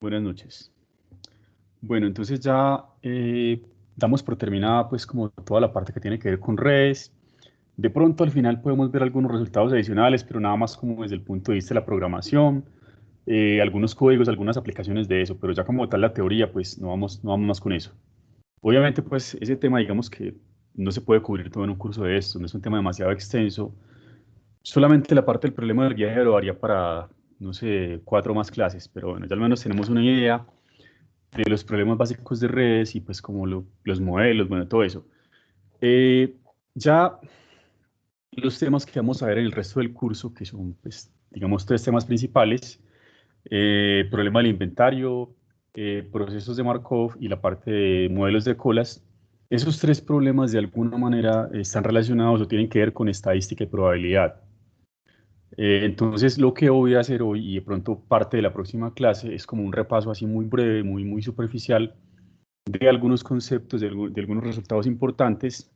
Buenas noches. Bueno, entonces ya damos por terminada pues como toda la parte que tiene que ver con redes. De pronto al final podemos ver algunos resultados adicionales, pero nada más como desde el punto de vista de la programación, algunos códigos, algunas aplicaciones de eso, pero ya como tal la teoría pues no vamos más con eso. Obviamente pues ese tema digamos que no se puede cubrir todo en un curso de esto, no es un tema demasiado extenso. Solamente la parte del problema del viajero haría para, no sé, 4 más clases, pero bueno, ya al menos tenemos una idea de los problemas básicos de redes y pues como los modelos, bueno, todo eso. Eh, ya los temas que vamos a ver en el resto del curso, que son, pues, digamos, 3 temas principales, problema del inventario, procesos de Markov y la parte de modelos de colas. Esos 3 problemas de alguna manera están relacionados o tienen que ver con estadística y probabilidad. Entonces, lo que voy a hacer hoy y de pronto parte de la próxima clase es como un repaso así muy breve, muy superficial de algunos conceptos, de algunos resultados importantes,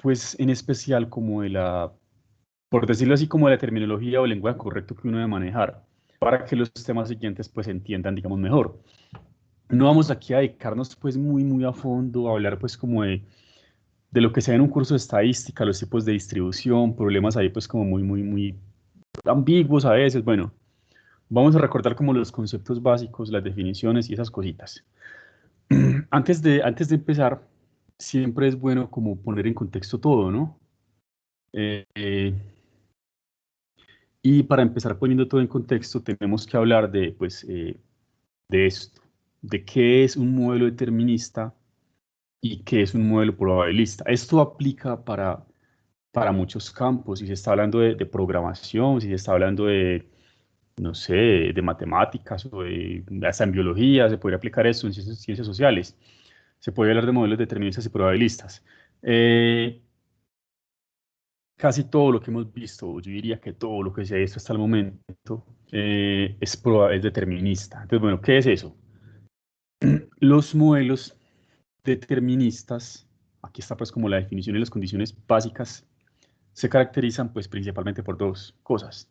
pues en especial como de la, por decirlo así, como de la terminología o el lenguaje correcto que uno debe manejar, para que los temas siguientes pues se entiendan, digamos, mejor. No vamos aquí a dedicarnos pues muy a fondo a hablar pues como de lo que se ve en un curso de estadística, los tipos de distribución, problemas ahí pues como muy ambiguos a veces. Bueno, vamos a recordar como los conceptos básicos, las definiciones y esas cositas. Antes de empezar, siempre es bueno como poner en contexto todo, ¿no? Eh, eh, y para empezar poniendo todo en contexto, tenemos que hablar de esto, de qué es un modelo determinista y qué es un modelo probabilista. Esto aplica para muchos campos, si se está hablando de programación, si se está hablando de, no sé, de matemáticas o hasta en biología, se podría aplicar esto en ciencias sociales. Se puede hablar de modelos deterministas y probabilistas. Eh, Casi todo lo que hemos visto, yo diría que todo lo que se ha visto hasta el momento, es determinista. Entonces, bueno, ¿qué es eso? Los modelos deterministas, aquí está pues como la definición y las condiciones básicas, se caracterizan pues principalmente por 2 cosas.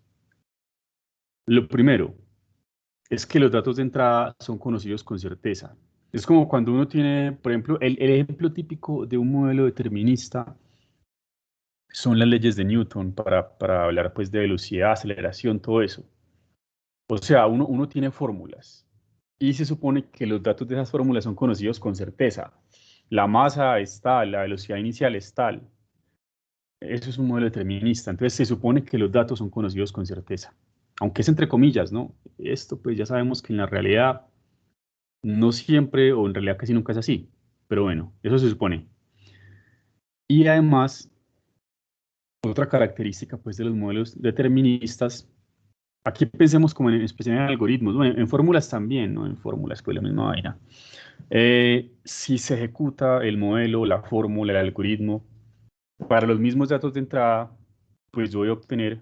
Lo primero es que los datos de entrada son conocidos con certeza. Es como cuando uno tiene, por ejemplo, el ejemplo típico de un modelo determinista son las leyes de Newton para hablar pues de velocidad, aceleración, todo eso. O sea, uno tiene fórmulas y se supone que los datos de esas fórmulas son conocidos con certeza. La masa es tal, la velocidad inicial es tal. Eso es un modelo determinista. Entonces se supone que los datos son conocidos con certeza. Aunque es entre comillas, ¿no? Esto pues ya sabemos que en la realidad no siempre o en realidad casi nunca es así. Pero bueno, eso se supone. Y además, otra característica pues de los modelos deterministas. Aquí pensemos como en especial en algoritmos, bueno, en fórmulas también, ¿no? En fórmulas, pues la misma vaina. Si se ejecuta el modelo, la fórmula, el algoritmo, para los mismos datos de entrada, pues yo voy a obtener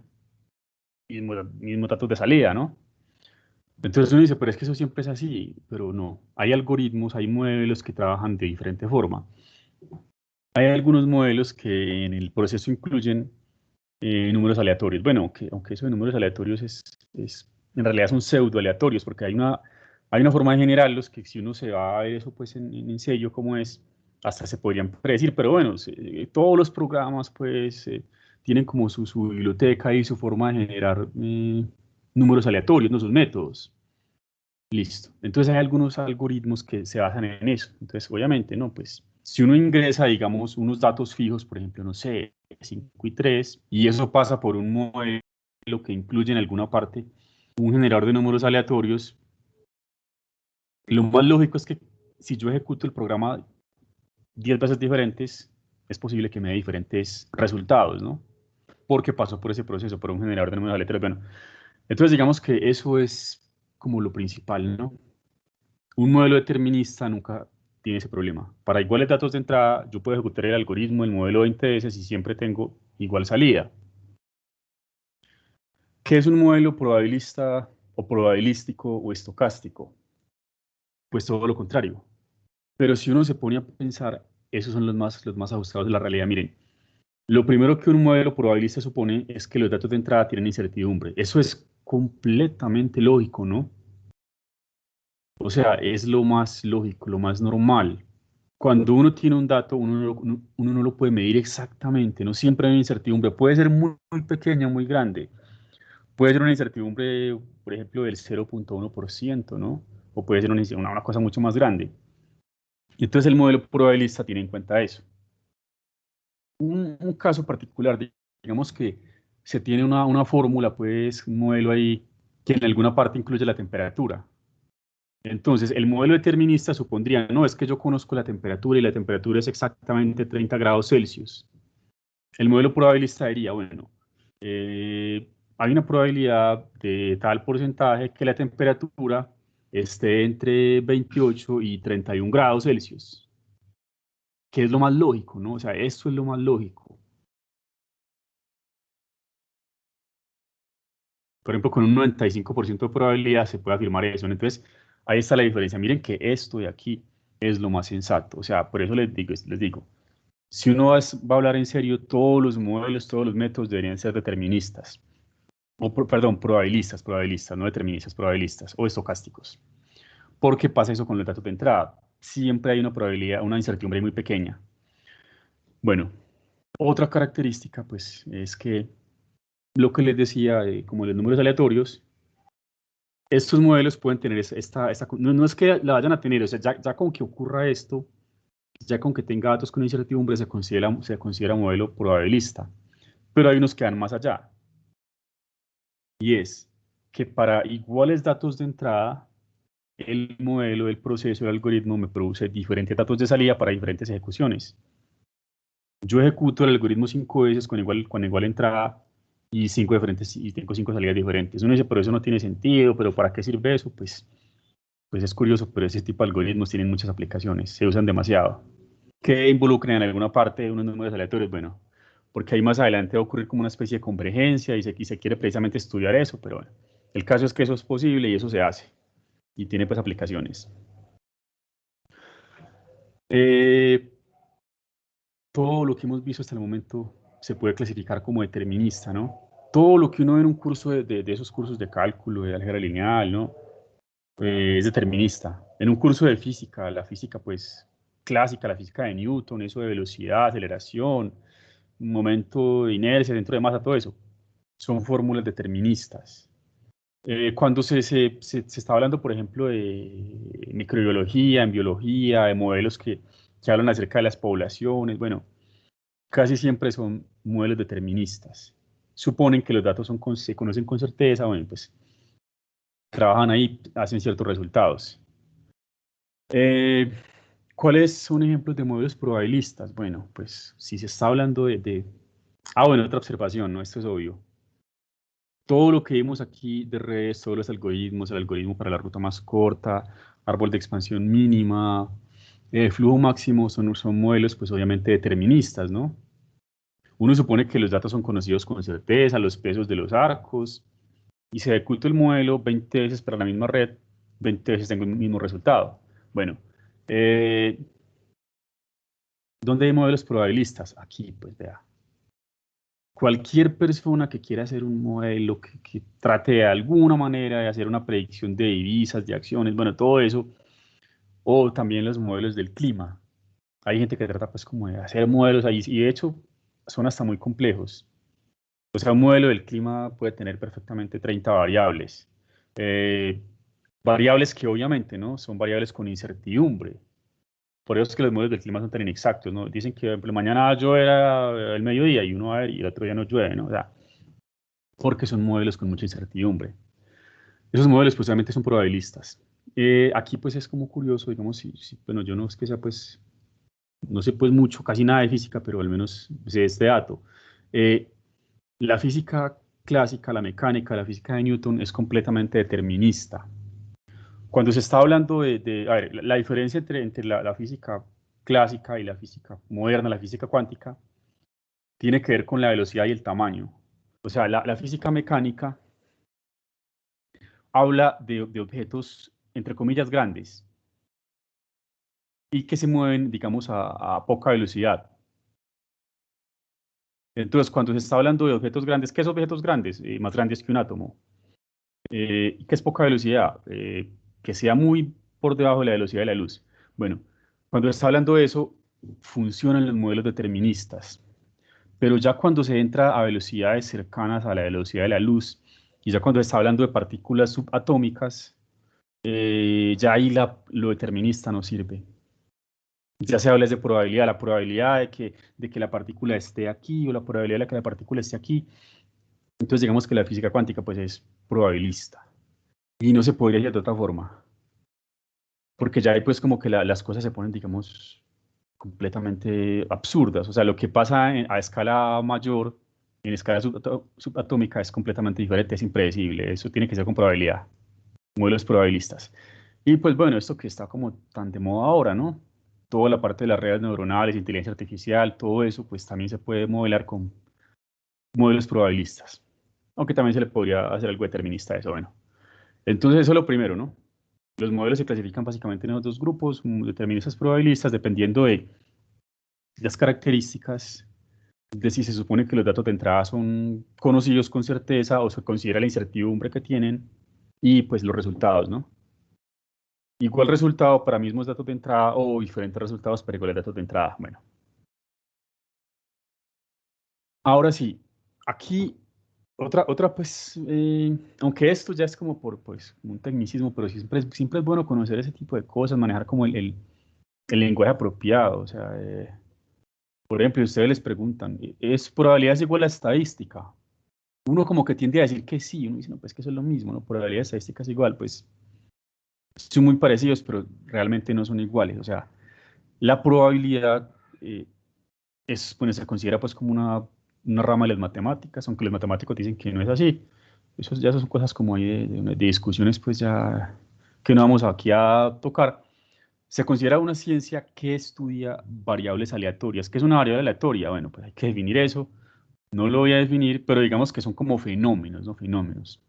mismos datos de salida, ¿no? Entonces uno dice, pero es que eso siempre es así, pero no. Hay algoritmos, hay modelos que trabajan de diferente forma. Hay algunos modelos que en el proceso incluyen números aleatorios. Bueno, aunque eso de números aleatorios en realidad son pseudo aleatorios, porque hay una forma de generarlos que si uno se va a ver eso pues en serio cómo es, hasta se podrían predecir, pero bueno, todos los programas pues tienen como su biblioteca y su forma de generar números aleatorios, no sus métodos. Listo. Entonces hay algunos algoritmos que se basan en eso. Entonces, obviamente, ¿no? Pues si uno ingresa, digamos, unos datos fijos, por ejemplo, no sé, 5 y 3, y eso pasa por un modelo que incluye en alguna parte un generador de números aleatorios, lo más lógico es que si yo ejecuto el programa 10 veces diferentes, es posible que me dé diferentes resultados, ¿no? Porque pasó por ese proceso, por un generador de números aleatorios. Bueno, entonces digamos que eso es como lo principal, ¿no? Un modelo determinista nunca tiene ese problema. Para iguales datos de entrada, yo puedo ejecutar el algoritmo, el modelo 20 veces y siempre tengo igual salida. ¿Qué es un modelo probabilista o probabilístico o estocástico? Pues todo lo contrario. Pero si uno se pone a pensar, esos son los más ajustados de la realidad. Miren, lo primero que un modelo probabilista supone es que los datos de entrada tienen incertidumbre. Eso es completamente lógico, ¿no? O sea, es lo más lógico, lo más normal. Cuando uno tiene un dato, uno no lo puede medir exactamente, no siempre hay una incertidumbre. Puede ser muy, muy pequeña, muy grande. Puede ser una incertidumbre, por ejemplo, del 0,1%, ¿no? O puede ser una cosa mucho más grande. Y entonces el modelo probabilista tiene en cuenta eso. Un caso particular, digamos que se tiene una fórmula, pues, un modelo ahí que en alguna parte incluye la temperatura. Entonces, el modelo determinista supondría, no, es que yo conozco la temperatura y la temperatura es exactamente 30 grados Celsius. El modelo probabilista diría, bueno, hay una probabilidad de tal porcentaje que la temperatura esté entre 28 y 31 grados Celsius, que es lo más lógico, ¿no? O sea, esto es lo más lógico. Por ejemplo, con un 95% de probabilidad se puede afirmar eso, ¿no? Entonces, ahí está la diferencia. Miren que esto de aquí es lo más sensato. O sea, por eso les digo, si uno va a hablar en serio, todos los modelos, todos los métodos deberían ser deterministas. O, perdón, probabilistas, no deterministas, probabilistas o estocásticos. ¿Por qué pasa eso con los datos de entrada? Siempre hay una probabilidad, una incertidumbre muy pequeña. Bueno, otra característica, pues, es que lo que les decía, como los números aleatorios, estos modelos pueden tener no es que la vayan a tener, o sea, ya con que ocurra esto, ya con que tenga datos con incertidumbre, se considera modelo probabilista. Pero hay unos que van más allá, y es que para iguales datos de entrada, el modelo, el proceso, el algoritmo me produce diferentes datos de salida para diferentes ejecuciones. Yo ejecuto el algoritmo 5 veces con igual entrada y tengo 5 salidas diferentes. Uno dice, pero eso no tiene sentido, pero ¿para qué sirve eso? Pues es curioso, pero ese tipo de algoritmos tienen muchas aplicaciones, se usan demasiado. Que involucren en alguna parte de unos números aleatorios, bueno, porque ahí más adelante va a ocurrir como una especie de convergencia y se quiere precisamente estudiar eso, pero bueno, el caso es que eso es posible y eso se hace y tiene pues aplicaciones. Eh, Todo lo que hemos visto hasta el momento se puede clasificar como determinista, ¿no? Todo lo que uno ve en un curso de esos cursos de cálculo, de álgebra lineal, ¿no? Es determinista. En un curso de física, la física pues clásica, la física de Newton, eso de velocidad, aceleración, momento de inercia, centro de masa, todo eso, son fórmulas deterministas. Cuando se está hablando, por ejemplo, de microbiología, en biología, de modelos que hablan acerca de las poblaciones, bueno, casi siempre son modelos deterministas. Suponen que los datos se conocen con certeza, bueno, pues trabajan ahí, hacen ciertos resultados. Eh, ¿Cuáles son ejemplos de modelos probabilistas? Bueno, pues si se está hablando bueno, otra observación, ¿no? Esto es obvio. Todo lo que vimos aquí de redes, todos los algoritmos, el algoritmo para la ruta más corta, árbol de expansión mínima, flujo máximo, son modelos, pues obviamente deterministas, ¿no? Uno supone que los datos son conocidos con certeza, los pesos de los arcos, y se ejecuta el modelo 20 veces para la misma red, 20 veces tengo el mismo resultado. Bueno, eh, ¿dónde hay modelos probabilistas? Aquí, pues vea. Cualquier persona que quiera hacer un modelo que trate de alguna manera de hacer una predicción de divisas, de acciones, bueno, todo eso, o también los modelos del clima. Hay gente que trata pues como de hacer modelos ahí, y de hecho son hasta muy complejos. O sea, un modelo del clima puede tener perfectamente 30 variables. Eh, Variables que obviamente, ¿no? Son variables con incertidumbre. Por eso es que los modelos del clima son tan inexactos, ¿no? Dicen que, por ejemplo, mañana llueve el mediodía y uno va a ver y el otro día no llueve, ¿no? O sea, porque son modelos con mucha incertidumbre. Esos modelos pues obviamente son probabilistas. Aquí pues es como curioso, digamos, bueno, yo no es que sea pues, no sé pues mucho, casi nada de física, pero al menos sé este dato. Eh, la física clásica, la mecánica, la física de Newton es completamente determinista. Cuando se está hablando a ver, la diferencia entre la física clásica y la física moderna, la física cuántica, tiene que ver con la velocidad y el tamaño. O sea, la física mecánica habla de objetos, entre comillas, grandes y que se mueven, digamos, a poca velocidad. Entonces, cuando se está hablando de objetos grandes, ¿qué son objetos grandes? Más grandes que un átomo. ¿Qué es poca velocidad? Que sea muy por debajo de la velocidad de la luz. Bueno, cuando está hablando de eso, funcionan los modelos deterministas. Pero ya cuando se entra a velocidades cercanas a la velocidad de la luz, y ya cuando está hablando de partículas subatómicas, ya ahí lo determinista no sirve. Ya se habla de probabilidad, la probabilidad de que la partícula esté aquí o la probabilidad de que la partícula esté aquí. Entonces digamos que la física cuántica pues es probabilista. Y no se podría hacer de otra forma. Porque ya ahí pues como que las cosas se ponen, digamos, completamente absurdas. O sea, lo que pasa a escala mayor, en escala subatómica, es completamente diferente, es impredecible. Eso tiene que ser con probabilidad, modelos probabilistas. Y pues bueno, esto que está como tan de moda ahora, ¿no? Toda la parte de las redes neuronales, inteligencia artificial, todo eso, pues también se puede modelar con modelos probabilistas. Aunque también se le podría hacer algo determinista a eso, bueno. Entonces eso es lo primero, ¿no? Los modelos se clasifican básicamente en los dos grupos, deterministas probabilistas, dependiendo de las características de si se supone que los datos de entrada son conocidos con certeza o se considera la incertidumbre que tienen y pues los resultados, ¿no? Igual resultado para mismos datos de entrada o diferentes resultados para iguales datos de entrada. Bueno, ahora sí, aquí otra pues, aunque esto ya es como por pues, un tecnicismo, pero siempre es bueno conocer ese tipo de cosas, manejar como el lenguaje apropiado. O sea, por ejemplo, si ustedes les preguntan, ¿es probabilidad igual a estadística? Uno como que tiende a decir que sí, uno dice, no, pues que eso es lo mismo, ¿no? Probabilidad y estadística es igual, pues son muy parecidos, pero realmente no son iguales. O sea, la probabilidad bueno, se considera pues como una rama de las matemáticas, aunque los matemáticos dicen que no es así. Eso ya son cosas como ahí de discusiones pues ya que no vamos aquí a tocar. Se considera una ciencia que estudia variables aleatorias. ¿Qué es una variable aleatoria? Bueno, pues hay que definir eso. No lo voy a definir, pero digamos que son como fenómenos, ¿no? Fenómenos.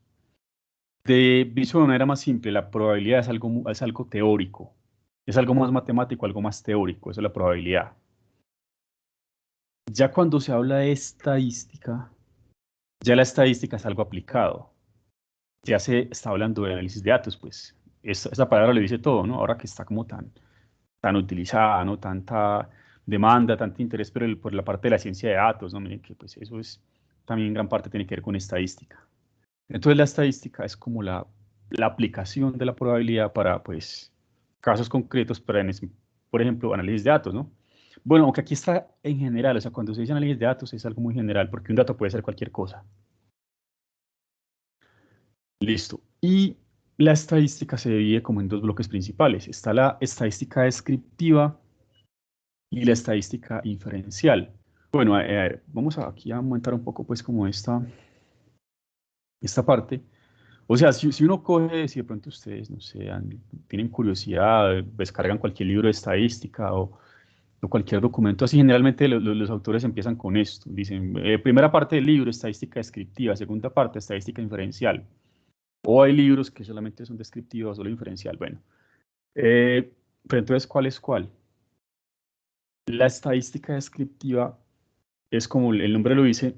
Visto de manera más simple, la probabilidad es algo teórico. Es algo más matemático, algo más teórico. Eso es la probabilidad. Ya cuando se habla de estadística, ya la estadística es algo aplicado. Ya se está hablando de análisis de datos, pues. Esa palabra le dice todo, ¿no? Ahora que está como tan utilizada, ¿no? Tanta demanda, tanto interés por la parte de la ciencia de datos, ¿no? Miren que pues eso es también en gran parte tiene que ver con estadística. Entonces la estadística es como la aplicación de la probabilidad para pues casos concretos, por ejemplo, análisis de datos, ¿no? Bueno, aunque aquí está en general, o sea, cuando se dice análisis de datos es algo muy general, porque un dato puede ser cualquier cosa. Listo. Y la estadística se divide como en dos bloques principales. Está la estadística descriptiva y la estadística inferencial. Bueno, vamos aquí a aumentar un poco pues como esta parte. O sea, si uno coge, si de pronto ustedes, no sé, tienen curiosidad, descargan cualquier libro de estadística o cualquier documento así, generalmente los autores empiezan con esto. Dicen, primera parte del libro, estadística descriptiva, segunda parte, estadística inferencial. O hay libros que solamente son descriptivos, solo inferencial. Bueno, pero entonces, ¿cuál es cuál? La estadística descriptiva es como el nombre lo dice,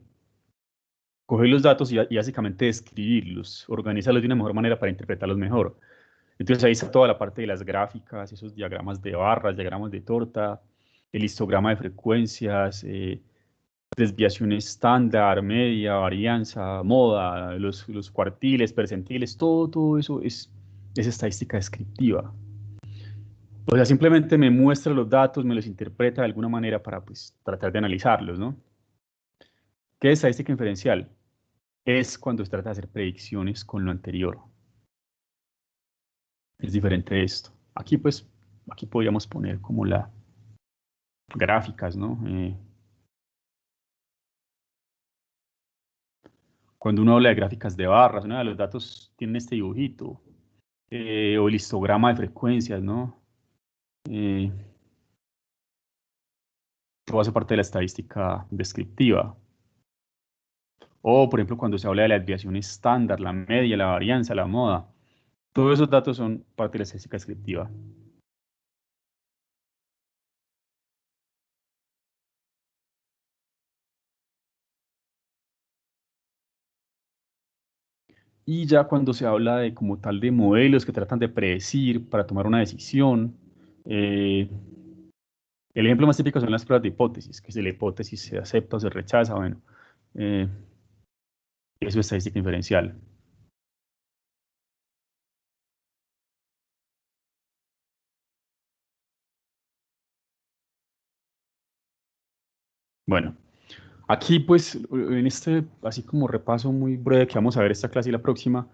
coger los datos y básicamente describirlos, organizarlos de una mejor manera para interpretarlos mejor. Entonces ahí está toda la parte de las gráficas, esos diagramas de barras, diagramas de torta, el histograma de frecuencias, desviación estándar, media, varianza, moda, los cuartiles, percentiles, todo eso es estadística descriptiva. O sea, simplemente me muestra los datos, me los interpreta de alguna manera para pues tratar de analizarlos, ¿no? ¿Qué es estadística inferencial? Es cuando se trata de hacer predicciones con lo anterior. Es diferente de esto. Aquí pues, aquí podríamos poner como la gráficas, ¿no? Cuando uno habla de gráficas de barras, ¿no? Los datos tienen este dibujito, o el histograma de frecuencias, ¿no? Eh, Todo hace parte de la estadística descriptiva. O, por ejemplo, cuando se habla de la desviación estándar, la media, la varianza, la moda. Todos esos datos son parte de la estadística descriptiva. Y ya cuando se habla de como tal de modelos que tratan de predecir para tomar una decisión, el ejemplo más típico son las pruebas de hipótesis, que si la hipótesis se acepta o se rechaza, bueno, eh, eso es estadística inferencial. Bueno, aquí pues en este, así como repaso muy breve que vamos a ver esta clase y la próxima,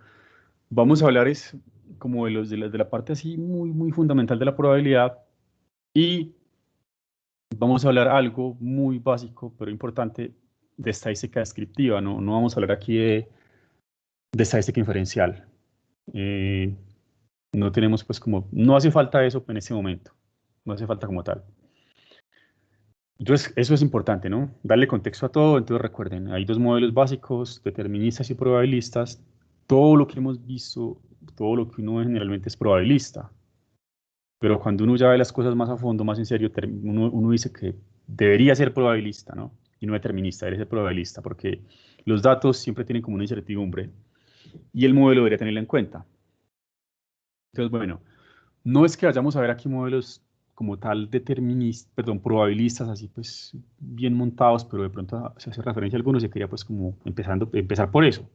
vamos a hablar es como de la parte así muy fundamental de la probabilidad y vamos a hablar algo muy básico pero importante de estadística descriptiva, no vamos a hablar aquí de estadística inferencial. Eh, no tenemos pues como, no hace falta eso en este momento, no hace falta como tal. Entonces, eso es importante, ¿no? Darle contexto a todo. Entonces, recuerden, hay dos modelos básicos, deterministas y probabilistas. Todo lo que hemos visto, todo lo que uno ve generalmente es probabilista. Pero cuando uno ya ve las cosas más a fondo, más en serio, uno dice que debería ser probabilista, ¿no? Y no determinista, debería ser probabilista, porque los datos siempre tienen como una incertidumbre y el modelo debería tenerla en cuenta. Entonces, bueno, no es que vayamos a ver aquí modelos como tal deterministas, perdón, probabilistas, así pues bien montados, pero de pronto se hace referencia a algunos y quería pues como empezar por eso.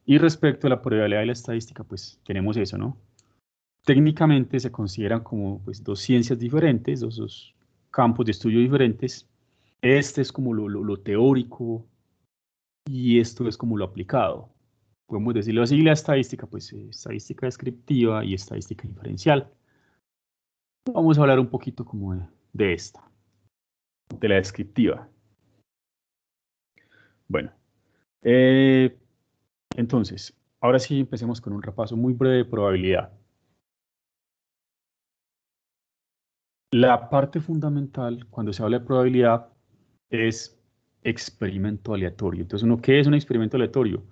Y respecto a la probabilidad y la estadística, pues tenemos eso, ¿no? Técnicamente se consideran como pues dos ciencias diferentes, dos campos de estudio diferentes. Este es como lo teórico y esto es como lo aplicado. Podemos decirlo así, la estadística, pues estadística descriptiva y estadística inferencial. Vamos a hablar un poquito como de esta, de la descriptiva. Bueno, eh, entonces, ahora sí empecemos con un repaso muy breve de probabilidad. La parte fundamental cuando se habla de probabilidad es experimento aleatorio. Entonces, ¿qué es un experimento aleatorio?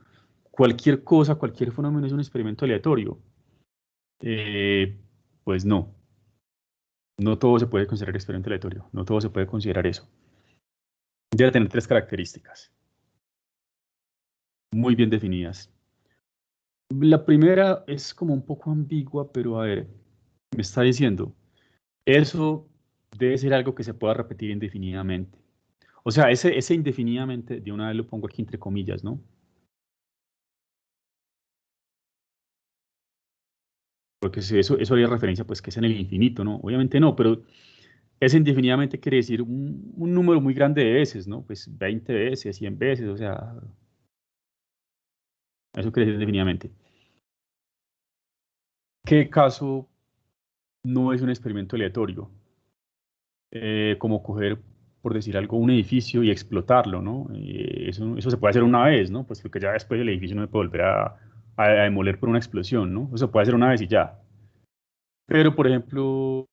Cualquier cosa, cualquier fenómeno es un experimento aleatorio. Eh, pues no todo se puede considerar experimento aleatorio, no todo se puede considerar eso. Debe tener tres características muy bien definidas. La primera es como un poco ambigua, pero a ver, me está diciendo, eso debe ser algo que se pueda repetir indefinidamente. O sea, ese indefinidamente, de una vez lo pongo aquí entre comillas, ¿no? Porque si eso haría referencia, pues, que es en el infinito, ¿no? Obviamente no, pero ese indefinidamente quiere decir un número muy grande de veces, ¿no? Pues 20 veces, 100 veces, o sea, eso quiere decir indefinidamente. ¿Qué caso no es un experimento aleatorio? Como coger, por decir algo, un edificio y explotarlo, ¿no? Eso se puede hacer una vez, ¿no? Pues porque ya después el edificio no se puede volver a demoler por una explosión, ¿no? Eso se puede hacer una vez y ya. Pero, por ejemplo,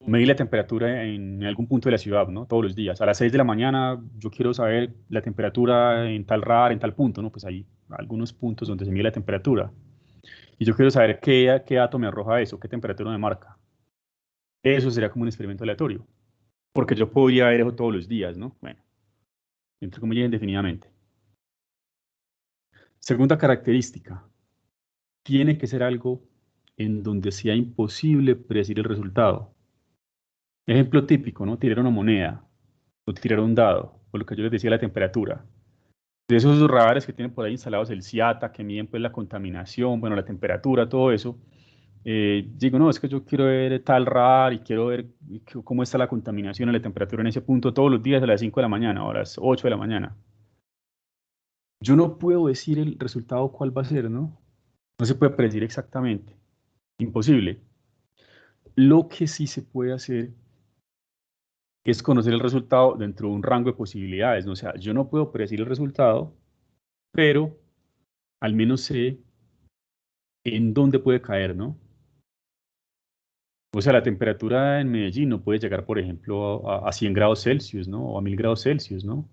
medir la temperatura en algún punto de la ciudad, ¿no? Todos los días. A las 6 de la mañana yo quiero saber la temperatura en tal radar, en tal punto, ¿no? Pues hay algunos puntos donde se mide la temperatura. Y yo quiero saber qué dato me arroja eso, qué temperatura me marca. Eso sería como un experimento aleatorio. Porque yo podría ver eso todos los días, ¿no? Bueno, entre comillas, indefinidamente. Segunda característica, tiene que ser algo en donde sea imposible predecir el resultado. Ejemplo típico, ¿no? Tirar una moneda, o tirar un dado, o lo que yo les decía, la temperatura. De esos radares que tienen por ahí instalados el CIATA, que miden pues la contaminación, bueno, la temperatura, todo eso, digo, no, es que yo quiero ver tal radar y quiero ver cómo está la contaminación y la temperatura en ese punto todos los días a las 5 de la mañana o a las 8 de la mañana. Yo no puedo decir el resultado cuál va a ser, ¿no? No se puede predecir exactamente. Imposible. Lo que sí se puede hacer es conocer el resultado dentro de un rango de posibilidades, ¿no? O sea, yo no puedo predecir el resultado, pero al menos sé en dónde puede caer, ¿no? O sea, la temperatura en Medellín no puede llegar, por ejemplo, a 100 grados Celsius, ¿no? O a 1000 grados Celsius, ¿no?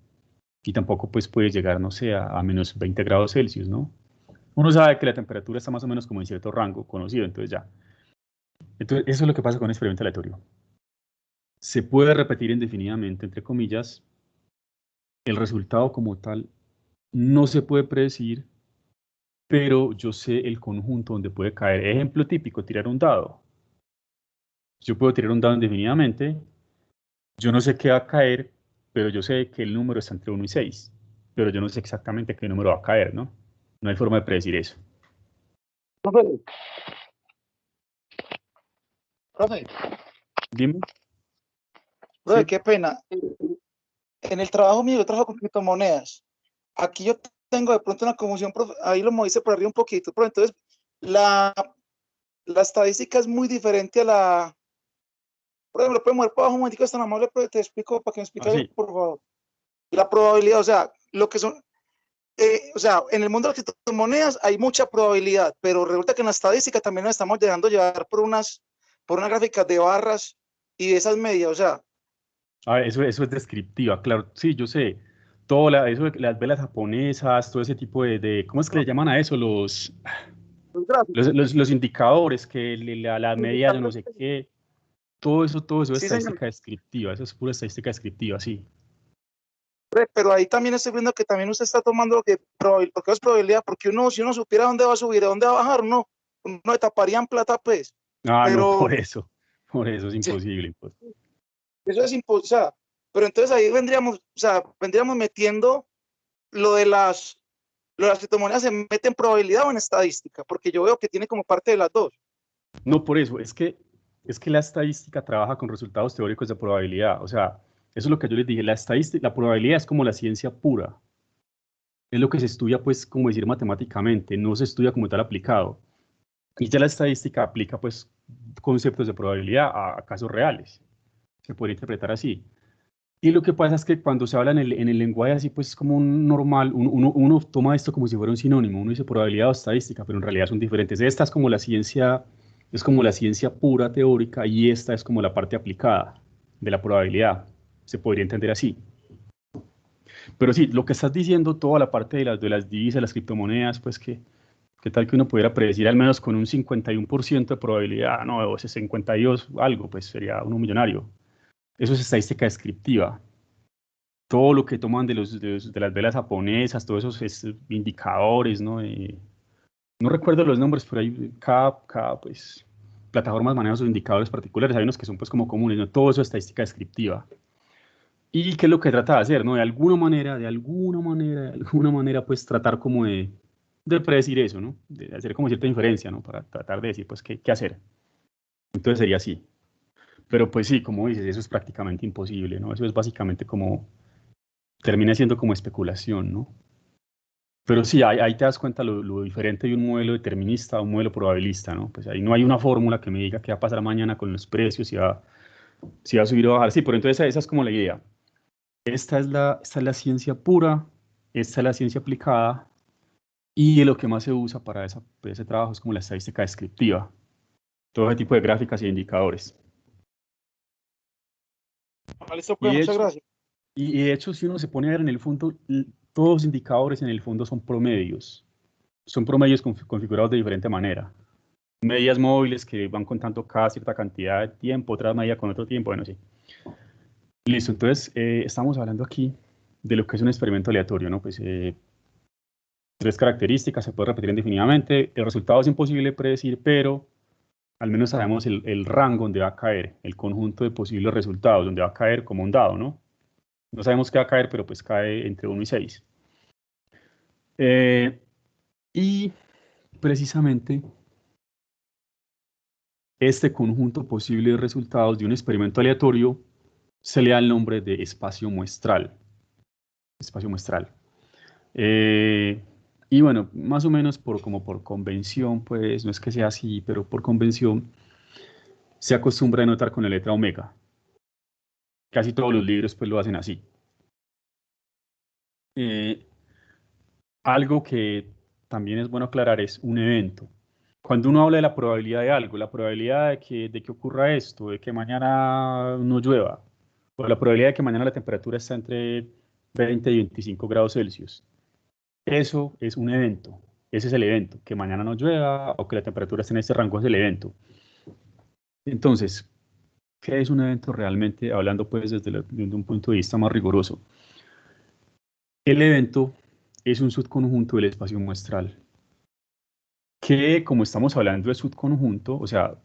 Y tampoco pues puede llegar, no sé, a menos 20 grados Celsius, ¿no? Uno sabe que la temperatura está más o menos como en cierto rango conocido, entonces ya. Entonces, eso es lo que pasa con un experimento aleatorio. Se puede repetir indefinidamente, entre comillas, el resultado como tal no se puede predecir, pero yo sé el conjunto donde puede caer. Ejemplo típico, tirar un dado. Yo puedo tirar un dado indefinidamente, yo no sé qué va a caer, pero yo sé que el número está entre 1 y 6, pero yo no sé exactamente qué número va a caer, ¿no? No hay forma de predecir eso. Profe, profe, Dime. profe, Sí. qué pena. En el trabajo mío, yo trabajo con criptomonedas. Aquí yo tengo de pronto una confusión, profe, ahí lo moviste por arriba un poquito, pero entonces la, la estadística es muy diferente a la... Por ejemplo, puede mover para abajo un momentico, es tan amable, pero te explico, para que me explique algo, Así. por favor. La probabilidad, o sea, lo que son... o sea, en el mundo de las criptomonedas hay mucha probabilidad, pero resulta que en la estadística también nos estamos dejando llevar por unas gráficas de barras y de esas medias, o sea, Eso es descriptiva, claro. Sí, yo sé. Eso de las velas japonesas, todo ese tipo ¿cómo es que le llaman a eso? los gráficos. Los indicadores, que la media, yo no sé qué. Todo eso es Sí, señor. estadística descriptiva. Eso es pura estadística descriptiva, sí. Pero ahí también estoy viendo que también usted está tomando que porque es probabilidad, porque uno, si uno supiera dónde va a subir, a dónde va a bajar, uno le taparía en plata, pues. Ah, no, Pero por eso es sí, imposible. eso es imposible. O sea, pero entonces ahí vendríamos, o sea, vendríamos metiendo lo de las criptomonedas, se mete en probabilidad o en estadística, porque yo veo que tiene como parte de las dos. No, por eso, es que la estadística trabaja con resultados teóricos de probabilidad. O sea, eso es lo que yo les dije, la probabilidad es como la ciencia pura. Es lo que se estudia, pues, como decir matemáticamente, no se estudia como tal aplicado. Y ya la estadística aplica, pues, conceptos de probabilidad a casos reales. Se puede interpretar así. Y lo que pasa es que cuando se habla en el lenguaje así, pues como un normal, uno toma esto como si fuera un sinónimo, uno dice probabilidad o estadística, pero en realidad son diferentes. Esta es como la ciencia pura teórica y esta es como la parte aplicada de la probabilidad. Se podría entender así. Pero sí, lo que estás diciendo, toda la parte de las divisas, las criptomonedas, pues que, ¿qué tal que uno pudiera predecir al menos con un 51% de probabilidad, no, o ese 52 algo, pues sería uno millonario. Eso es estadística descriptiva. Todo lo que toman de las velas japonesas, todos esos indicadores, ¿no? No recuerdo los nombres, pero hay cada pues, plataformas maneja sus indicadores particulares, hay unos que son pues como comunes, ¿no? Todo eso es estadística descriptiva. ¿Y qué es lo que trata de hacer, no? De alguna manera, pues tratar como de predecir eso, ¿no? De hacer como cierta inferencia, ¿no? Para tratar de decir, pues, qué hacer. Entonces sería así. Pero pues sí, como dices, eso es prácticamente imposible, ¿no? Eso es básicamente como, termina siendo como especulación, ¿no? Pero sí, ahí te das cuenta lo diferente de un modelo determinista a un modelo probabilista, ¿no? Pues ahí no hay una fórmula que me diga qué va a pasar mañana con los precios, si va a subir o bajar. Sí, pero entonces esa es como la idea. Esta es la ciencia pura, esta es la ciencia aplicada, y lo que más se usa para ese trabajo es como la estadística descriptiva, todo ese tipo de gráficas y indicadores. Listo, pues, Y de muchas hecho, gracias. y de hecho, si uno se pone a ver en el fondo, todos los indicadores en el fondo son promedios configurados de diferente manera. Medias móviles que van contando cada cierta cantidad de tiempo, otra medida con otro tiempo, bueno, sí. Listo, entonces estamos hablando aquí de lo que es un experimento aleatorio, ¿no? Pues tres características, se puede repetir indefinidamente, el resultado es imposible de predecir, pero al menos sabemos el rango donde va a caer, el conjunto de posibles resultados, donde va a caer como un dado, ¿no? No sabemos qué va a caer, pero pues cae entre 1 y 6. Y precisamente este conjunto posible de resultados de un experimento aleatorio se le da el nombre de espacio muestral. Espacio muestral. Eh, y bueno, más o menos como por convención, pues no es que sea así, pero por convención se acostumbra a notar con la letra omega. Casi todos los libros pues lo hacen así. Eh, Algo que también es bueno aclarar es un evento. Cuando uno habla de la probabilidad de algo, la probabilidad de que ocurra esto, de que mañana no llueva, o la probabilidad de que mañana la temperatura está entre 20 y 25 grados Celsius, eso es un evento. Ese es el evento. Que mañana no llueva o que la temperatura esté en este rango es el evento. Entonces, ¿qué es un evento realmente? Hablando pues desde un punto de vista más riguroso. El evento es un subconjunto del espacio muestral. Que, como estamos hablando de subconjunto, o sea,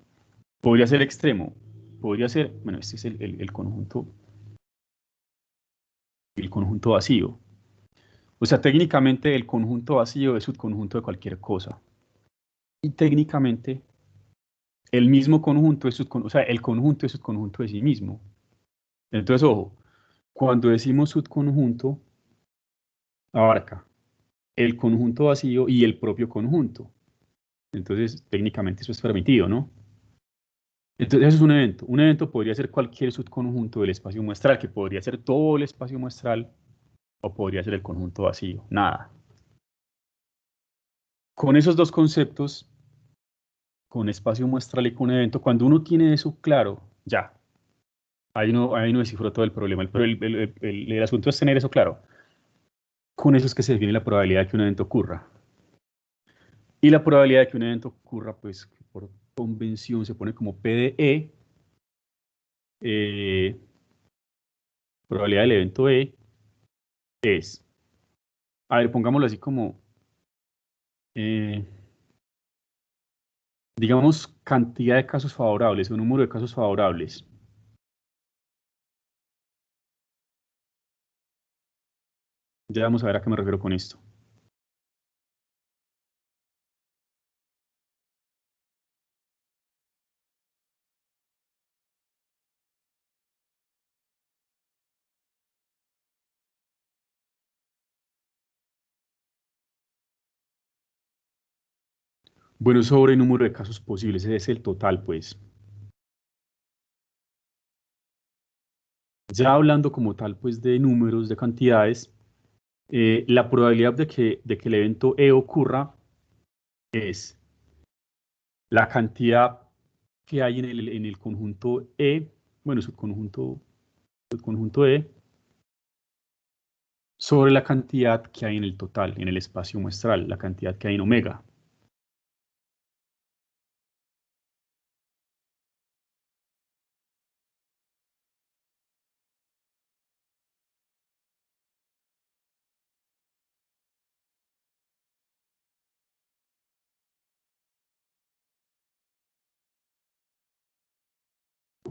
podría ser extremo, podría ser, bueno, este es el conjunto vacío. O sea, técnicamente el conjunto vacío es subconjunto de cualquier cosa. Y técnicamente el mismo conjunto es subconjunto, o sea, el conjunto es subconjunto de sí mismo. Entonces, ojo, cuando decimos subconjunto, abarca el conjunto vacío y el propio conjunto. Entonces, técnicamente eso es permitido, ¿no? Entonces, eso es un evento. Un evento podría ser cualquier subconjunto del espacio muestral, que podría ser todo el espacio muestral o podría ser el conjunto vacío. Nada. Con esos dos conceptos, con espacio muestral y con evento, cuando uno tiene eso claro, ya. Ahí no descifró todo el problema. El asunto es tener eso claro. Con eso es que se define la probabilidad de que un evento ocurra. Y la probabilidad de que un evento ocurra, pues por convención se pone como P de E. Probabilidad del evento E es, a ver, pongámoslo así como, eh, digamos, cantidad de casos favorables o número de casos favorables. Ya vamos a ver a qué me refiero con esto. Bueno, sobre el número de casos posibles, ese es el total, pues. Ya hablando como tal, pues, de números, de cantidades, la probabilidad de que el evento E ocurra es la cantidad que hay en el conjunto E, bueno, subconjunto E, sobre la cantidad que hay en el total, en el espacio muestral, la cantidad que hay en omega.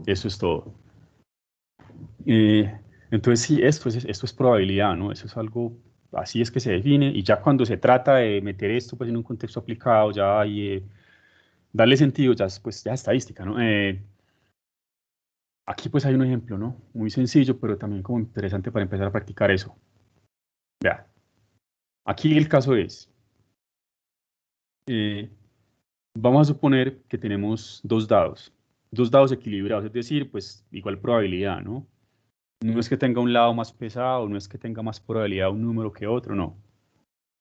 Eso es todo. Entonces, sí, esto es probabilidad, ¿no? Eso es algo, así es que se define, y ya cuando se trata de meter esto pues, en un contexto aplicado, ya hay, darle sentido, ya es, pues, ya es estadística, ¿no? Aquí pues hay un ejemplo, ¿no? Muy sencillo, pero también como interesante para empezar a practicar eso. Vea, aquí el caso es, eh, vamos a suponer que tenemos dos dados equilibrados, es decir, pues igual probabilidad, ¿no? No es que tenga un lado más pesado, no es que tenga más probabilidad un número que otro, no.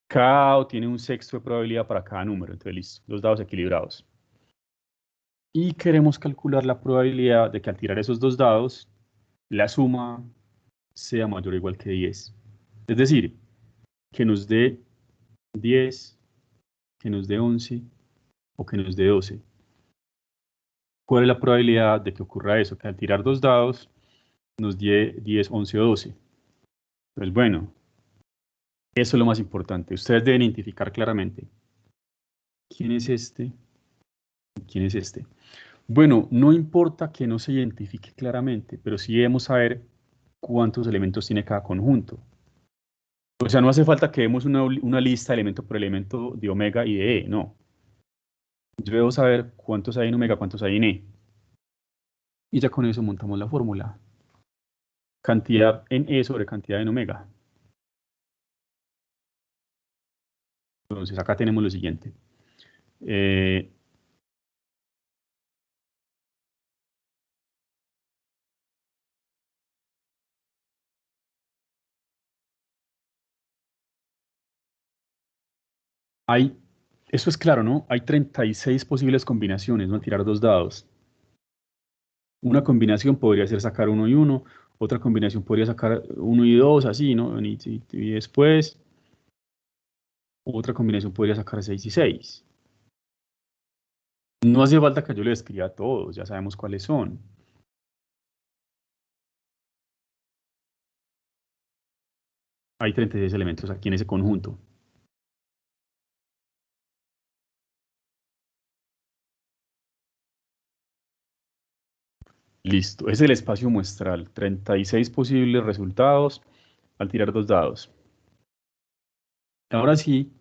Cada dado tiene un sexto de probabilidad para cada número, entonces listo, dos dados equilibrados. Y queremos calcular la probabilidad de que al tirar esos dos dados, la suma sea mayor o igual que 10. Es decir, que nos dé 10, que nos dé 11 o que nos dé 12. ¿Cuál es la probabilidad de que ocurra eso? Que al tirar dos dados nos dé 10, 11 o 12. Pues bueno, eso es lo más importante. Ustedes deben identificar claramente quién es este y quién es este. Bueno, no importa que no se identifique claramente, pero sí debemos saber cuántos elementos tiene cada conjunto. O sea, no hace falta que demos una lista elemento por elemento de omega y de E, no. Yo debo saber cuántos hay en omega, cuántos hay en E. Y ya con eso montamos la fórmula. Cantidad en E sobre cantidad en omega. Entonces acá tenemos lo siguiente. Eh, eso es claro, ¿no? Hay 36 posibles combinaciones, ¿no? Tirar dos dados. Una combinación podría ser sacar uno y uno, otra combinación podría sacar uno y dos, así, ¿no? Y después, otra combinación podría sacar 6 y 6. No hace falta que yo le escriba a todos, ya sabemos cuáles son. Hay 36 elementos aquí en ese conjunto. Listo, es el espacio muestral. 36 posibles resultados al tirar 2 dados. Ahora sí,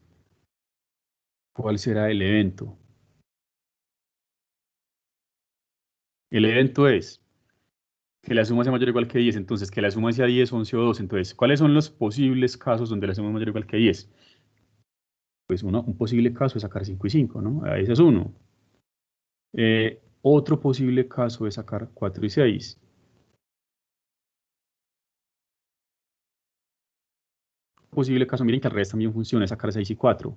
¿cuál será el evento? El evento es que la suma sea mayor o igual que 10, entonces que la suma sea 10, 11 o 12. Entonces, ¿cuáles son los posibles casos donde la suma es mayor o igual que 10? Pues un posible caso es sacar 5 y 5, ¿no? Ese es uno. Otro posible caso es sacar 4 y 6. Posible caso, miren que al revés también funciona, es sacar 6 y 4.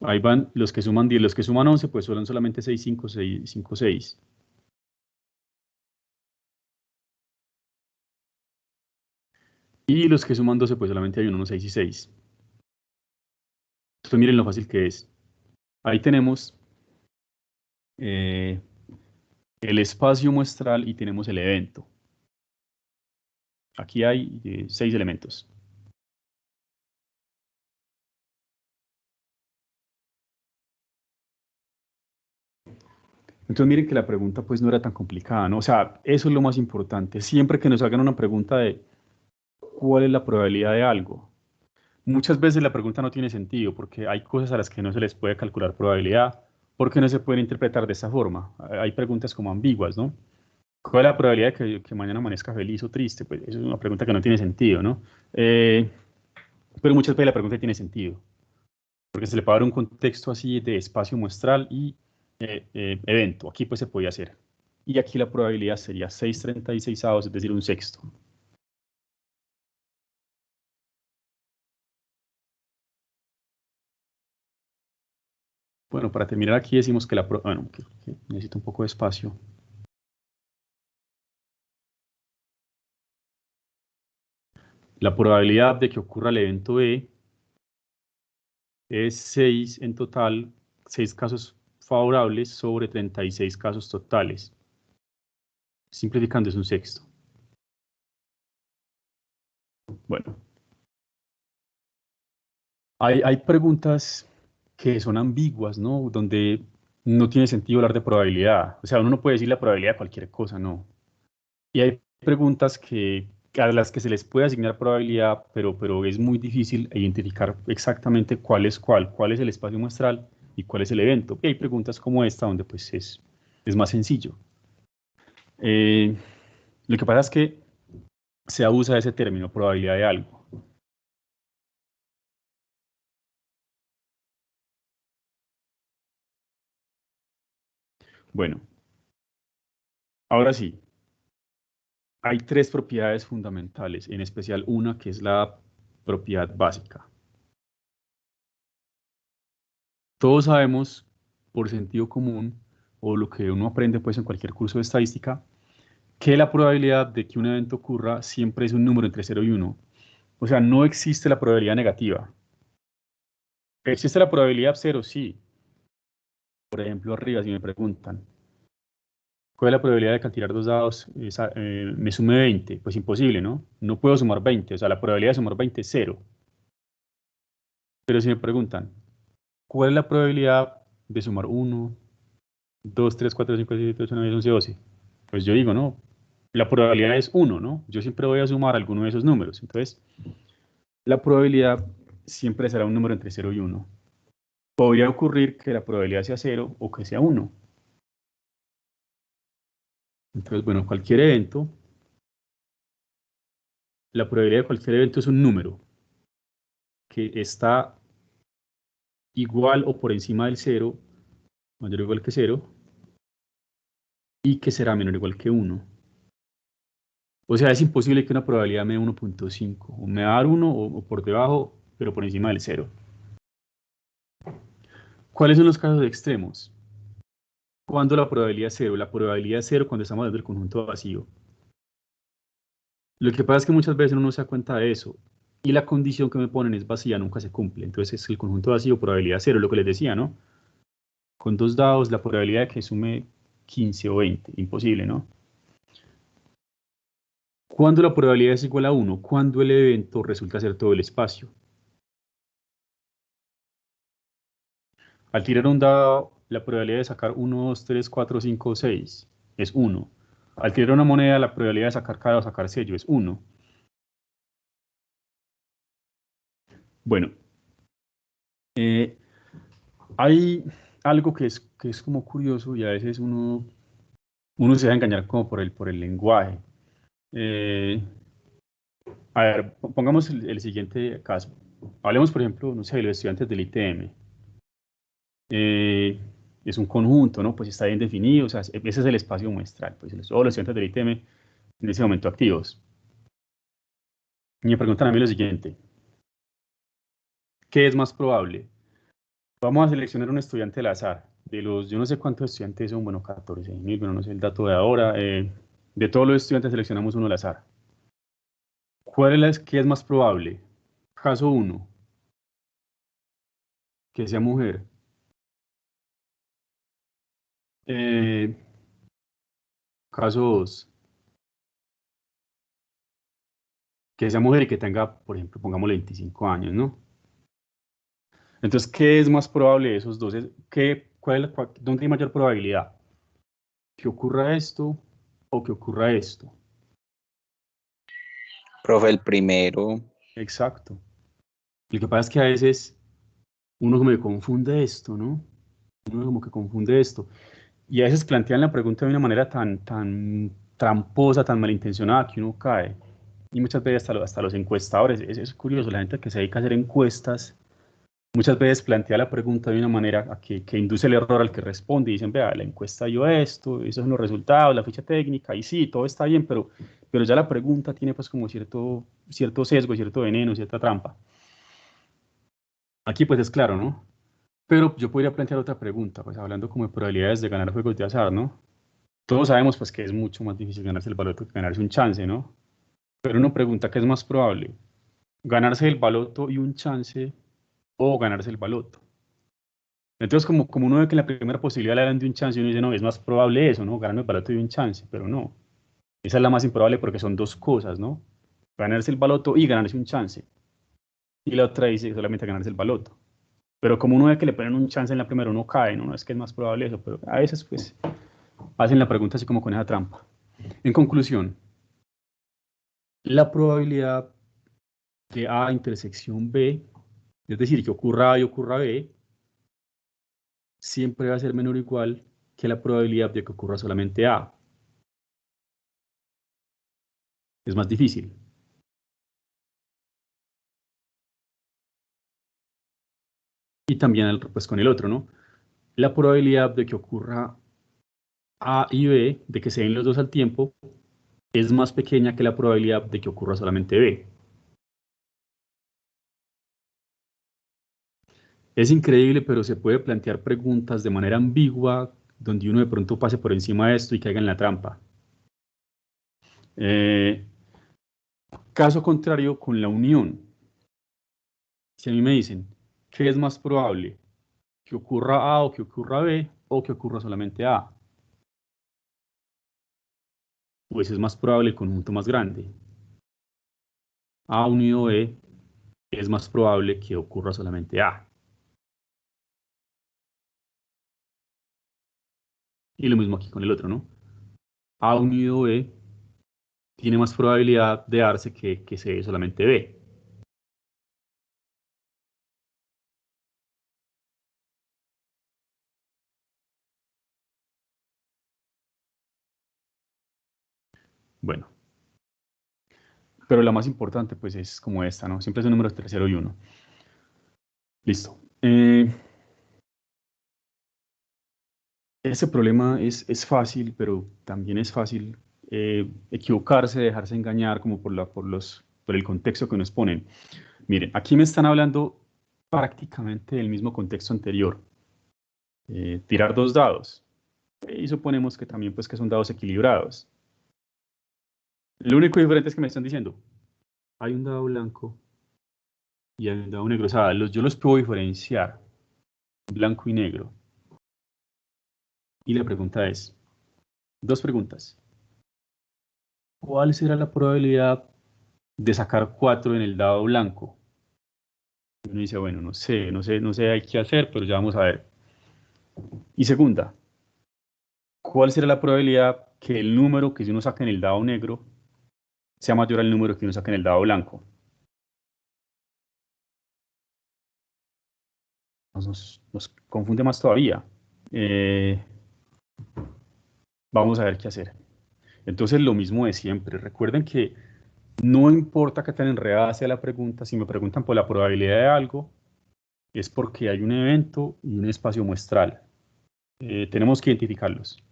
Ahí van los que suman 10, los que suman 11, pues son solamente 6, 5, 6, 5, 6. Y los que suman 12, pues solamente hay uno, 6 y 6. Entonces miren lo fácil que es. Ahí tenemos el espacio muestral y tenemos el evento. Aquí hay 6 elementos. Entonces miren que la pregunta pues no era tan complicada, ¿no? O sea, eso es lo más importante. Siempre que nos hagan una pregunta de ¿cuál es la probabilidad de algo? Muchas veces la pregunta no tiene sentido porque hay cosas a las que no se les puede calcular probabilidad, porque no se pueden interpretar de esta forma. Hay preguntas como ambiguas, ¿no? ¿Cuál es la probabilidad de que mañana amanezca feliz o triste? Pues eso es una pregunta que no tiene sentido, ¿no? Pero muchas veces la pregunta tiene sentido, porque se le puede dar un contexto así de espacio muestral y evento. Aquí pues se podía hacer. Y aquí la probabilidad sería 6/36, es decir, un sexto. Bueno, para terminar aquí decimos que bueno, que necesito un poco de espacio. La probabilidad de que ocurra el evento E es 6 en total, 6 casos favorables sobre 36 casos totales. Simplificando es un sexto. Bueno, hay preguntas que son ambiguas, ¿no? Donde no tiene sentido hablar de probabilidad. O sea, uno no puede decir la probabilidad de cualquier cosa, no. Y hay preguntas a las que se les puede asignar probabilidad, pero es muy difícil identificar exactamente cuál es el espacio muestral y cuál es el evento. Y hay preguntas como esta donde pues es más sencillo. Lo que pasa es que se abusa ese término, probabilidad de algo. Bueno, ahora sí, hay 3 propiedades fundamentales, en especial una que es la propiedad básica. Todos sabemos, por sentido común, o lo que uno aprende pues en cualquier curso de estadística, que la probabilidad de que un evento ocurra siempre es un número entre 0 y 1. O sea, no existe la probabilidad negativa. ¿Existe la probabilidad 0? Sí. Por ejemplo, arriba, si me preguntan, ¿cuál es la probabilidad de que al tirar 2 dados me sume 20? Pues imposible, ¿no? No puedo sumar 20. O sea, la probabilidad de sumar 20 es 0. Pero si me preguntan, ¿cuál es la probabilidad de sumar 1, 2, 3, 4, 5, 6, 7, 8, 9, 11, 12? Pues yo digo, no, la probabilidad es 1, ¿no? Yo siempre voy a sumar alguno de esos números. Entonces, la probabilidad siempre será un número entre 0 y 1. Podría ocurrir que la probabilidad sea 0 o que sea 1. Entonces, bueno, cualquier evento, la probabilidad de cualquier evento es un número que está igual o por encima del 0, mayor o igual que 0, y que será menor o igual que 1. O sea, es imposible que una probabilidad me dé 1.5, o me va a dar 1 o por debajo, pero por encima del 0. ¿Cuáles son los casos extremos? Cuando la probabilidad es 0. La probabilidad es 0 cuando estamos hablando del conjunto vacío. Lo que pasa es que muchas veces uno no se da cuenta de eso. Y la condición que me ponen es vacía, nunca se cumple. Entonces es el conjunto vacío, probabilidad 0, lo que les decía, ¿no? Con 2 dados, la probabilidad de que sume 15 o 20. Imposible, ¿no? ¿Cuándo la probabilidad es igual a 1? Cuando el evento resulta ser todo el espacio. Al tirar un dado, la probabilidad de sacar 1, 2, 3, 4, 5, 6 es 1. Al tirar una moneda, la probabilidad de sacar cada o sacar sello es 1. Bueno, hay algo que es como curioso y a veces uno se deja engañar como por el lenguaje. A ver, pongamos el siguiente caso. Hablemos, por ejemplo, no sé, de los estudiantes del ITM. Es un conjunto, ¿no? Pues está bien definido, o sea, ese es el espacio muestral, pues todos los estudiantes del ITM en ese momento activos. Y me preguntan a mí lo siguiente, ¿qué es más probable? Vamos a seleccionar un estudiante al azar, de los, yo no sé cuántos estudiantes son, bueno, 14.000, bueno, no sé el dato de ahora, de todos los estudiantes seleccionamos uno al azar. ¿Qué es más probable? Caso 1, que sea mujer. Eh, Caso 2, que sea mujer y que tenga, por ejemplo, pongámosle 25 años, ¿no? Entonces, ¿qué es más probable de esos dos? ¿Dónde hay mayor probabilidad? ¿Que ocurra esto o que ocurra esto? Profe, el primero. Exacto. Lo que pasa es que a veces uno como que confunde esto, ¿no? Uno como que confunde esto. Y a veces plantean la pregunta de una manera tan tramposa, tan malintencionada que uno cae. Y muchas veces hasta los encuestadores, es curioso, la gente que se dedica a hacer encuestas, muchas veces plantea la pregunta de una manera que induce el error al que responde y dicen, vea, la encuesta dio esto, esos son los resultados, la ficha técnica, y sí, todo está bien, pero ya la pregunta tiene pues como cierto sesgo, cierto veneno, cierta trampa. Aquí pues es claro, ¿no? Pero yo podría plantear otra pregunta, pues hablando como de probabilidades de ganar juegos de azar, ¿no? Todos sabemos pues que es mucho más difícil ganarse el baloto que ganarse un chance, ¿no? Pero uno pregunta, ¿qué es más probable? ¿Ganarse el baloto y un chance o ganarse el baloto? Entonces, como uno ve que la primera posibilidad le dan de un chance, uno dice, no, es más probable eso, ¿no? Ganarme el baloto de un chance, pero no. Esa es la más improbable porque son dos cosas, ¿no? Ganarse el baloto y ganarse un chance. Y la otra dice solamente ganarse el baloto. Pero como uno ve que le ponen un chance en la primera, uno cae, ¿no? No es que es más probable eso, pero a veces, pues, hacen la pregunta así como con esa trampa. En conclusión, la probabilidad de A intersección B, es decir, que ocurra A y ocurra B, siempre va a ser menor o igual que la probabilidad de que ocurra solamente A. Es más difícil. Y también pues con el otro, ¿no? La probabilidad de que ocurra A y B, de que se den los dos al tiempo, es más pequeña que la probabilidad de que ocurra solamente B. Es increíble, pero se puede plantear preguntas de manera ambigua, donde uno de pronto pase por encima de esto y caiga en la trampa. Caso contrario con la unión. Si a mí me dicen, ¿qué es más probable? ¿Que ocurra A o que ocurra B o que ocurra solamente A? Pues es más probable el conjunto más grande. A unido B es más probable que ocurra solamente A. Y lo mismo aquí con el otro, ¿no? A unido B tiene más probabilidad de darse que se dé solamente B. Bueno, pero la más importante pues es como esta, ¿no? Siempre es un número entre 0 y 1. Listo. Ese problema es fácil, pero también es fácil equivocarse, dejarse engañar como por el contexto que nos ponen. Miren, aquí me están hablando prácticamente del mismo contexto anterior. Tirar dos dados. Y suponemos que también pues que son dados equilibrados. Lo único diferente es que me están diciendo, hay un dado blanco y hay un dado negro. O sea, yo los puedo diferenciar, blanco y negro. Y la pregunta es, dos preguntas. ¿Cuál será la probabilidad de sacar 4 en el dado blanco? Uno dice, bueno, no sé, hay que hacer, pero ya vamos a ver. Y segunda, ¿cuál será la probabilidad que el número que uno saca en el dado negro sea mayor al número que uno saca en el dado blanco? Nos confunde más todavía. Eh, vamos a ver qué hacer. Entonces, lo mismo de siempre. Recuerden que no importa qué tan enredada sea la pregunta, si me preguntan por la probabilidad de algo, es porque hay un evento y un espacio muestral. Tenemos que identificarlos.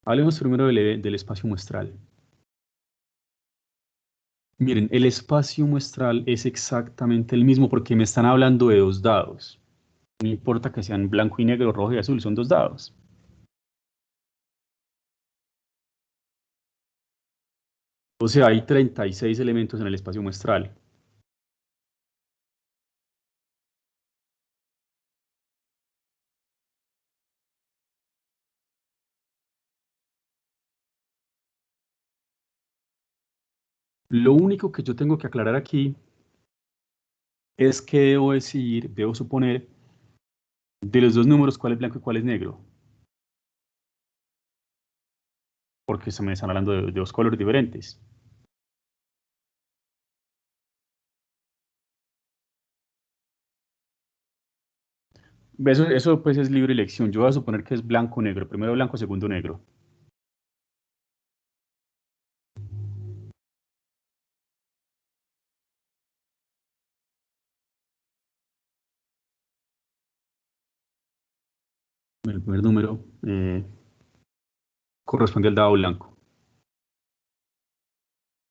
Hablemos primero del espacio muestral. Miren, el espacio muestral es exactamente el mismo porque me están hablando de dos dados. No importa que sean blanco y negro, rojo y azul, son dos dados. O sea, hay 36 elementos en el espacio muestral. Lo único que yo tengo que aclarar aquí es que debo suponer de los dos números cuál es blanco y cuál es negro. Porque se me están hablando de dos colores diferentes. Eso pues es libre elección. Yo voy a suponer que es blanco negro. Primero blanco, segundo negro. El primer número corresponde al dado blanco.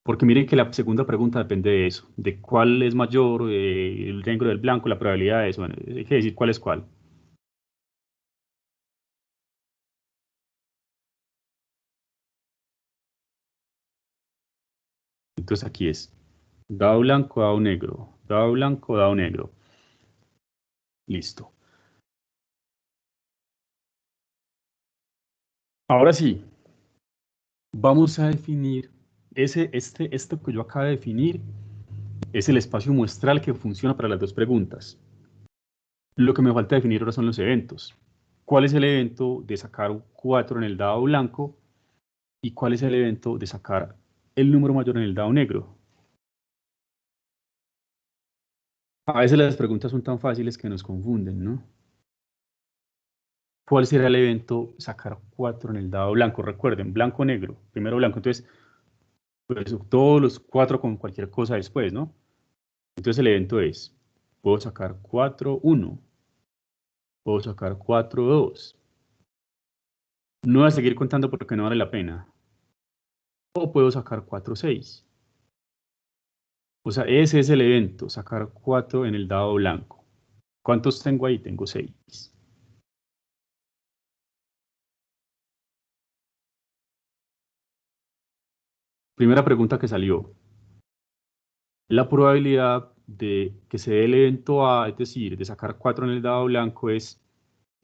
Porque miren que la segunda pregunta depende de eso, de cuál es mayor, el negro del blanco, la probabilidad de eso. Bueno, hay que decir cuál es cuál. Entonces aquí es dado blanco, dado negro, dado blanco, dado negro. Listo. Ahora sí, vamos a definir, esto que yo acabo de definir es el espacio muestral que funciona para las dos preguntas. Lo que me falta definir ahora son los eventos. ¿Cuál es el evento de sacar un 4 en el dado blanco? ¿Y cuál es el evento de sacar el número mayor en el dado negro? A veces las preguntas son tan fáciles que nos confunden, ¿no? ¿Cuál será el evento sacar 4 en el dado blanco? Recuerden, blanco-negro, primero blanco. Entonces, pues, todos los 4 con cualquier cosa después, ¿no? Entonces el evento es, puedo sacar 4, 1, puedo sacar 4, 2. No voy a seguir contando porque no vale la pena. O puedo sacar 4, 6. O sea, ese es el evento, sacar 4 en el dado blanco. ¿Cuántos tengo ahí? Tengo 6. Primera pregunta que salió. La probabilidad de que se dé el evento A, es decir, de sacar 4 en el dado blanco es,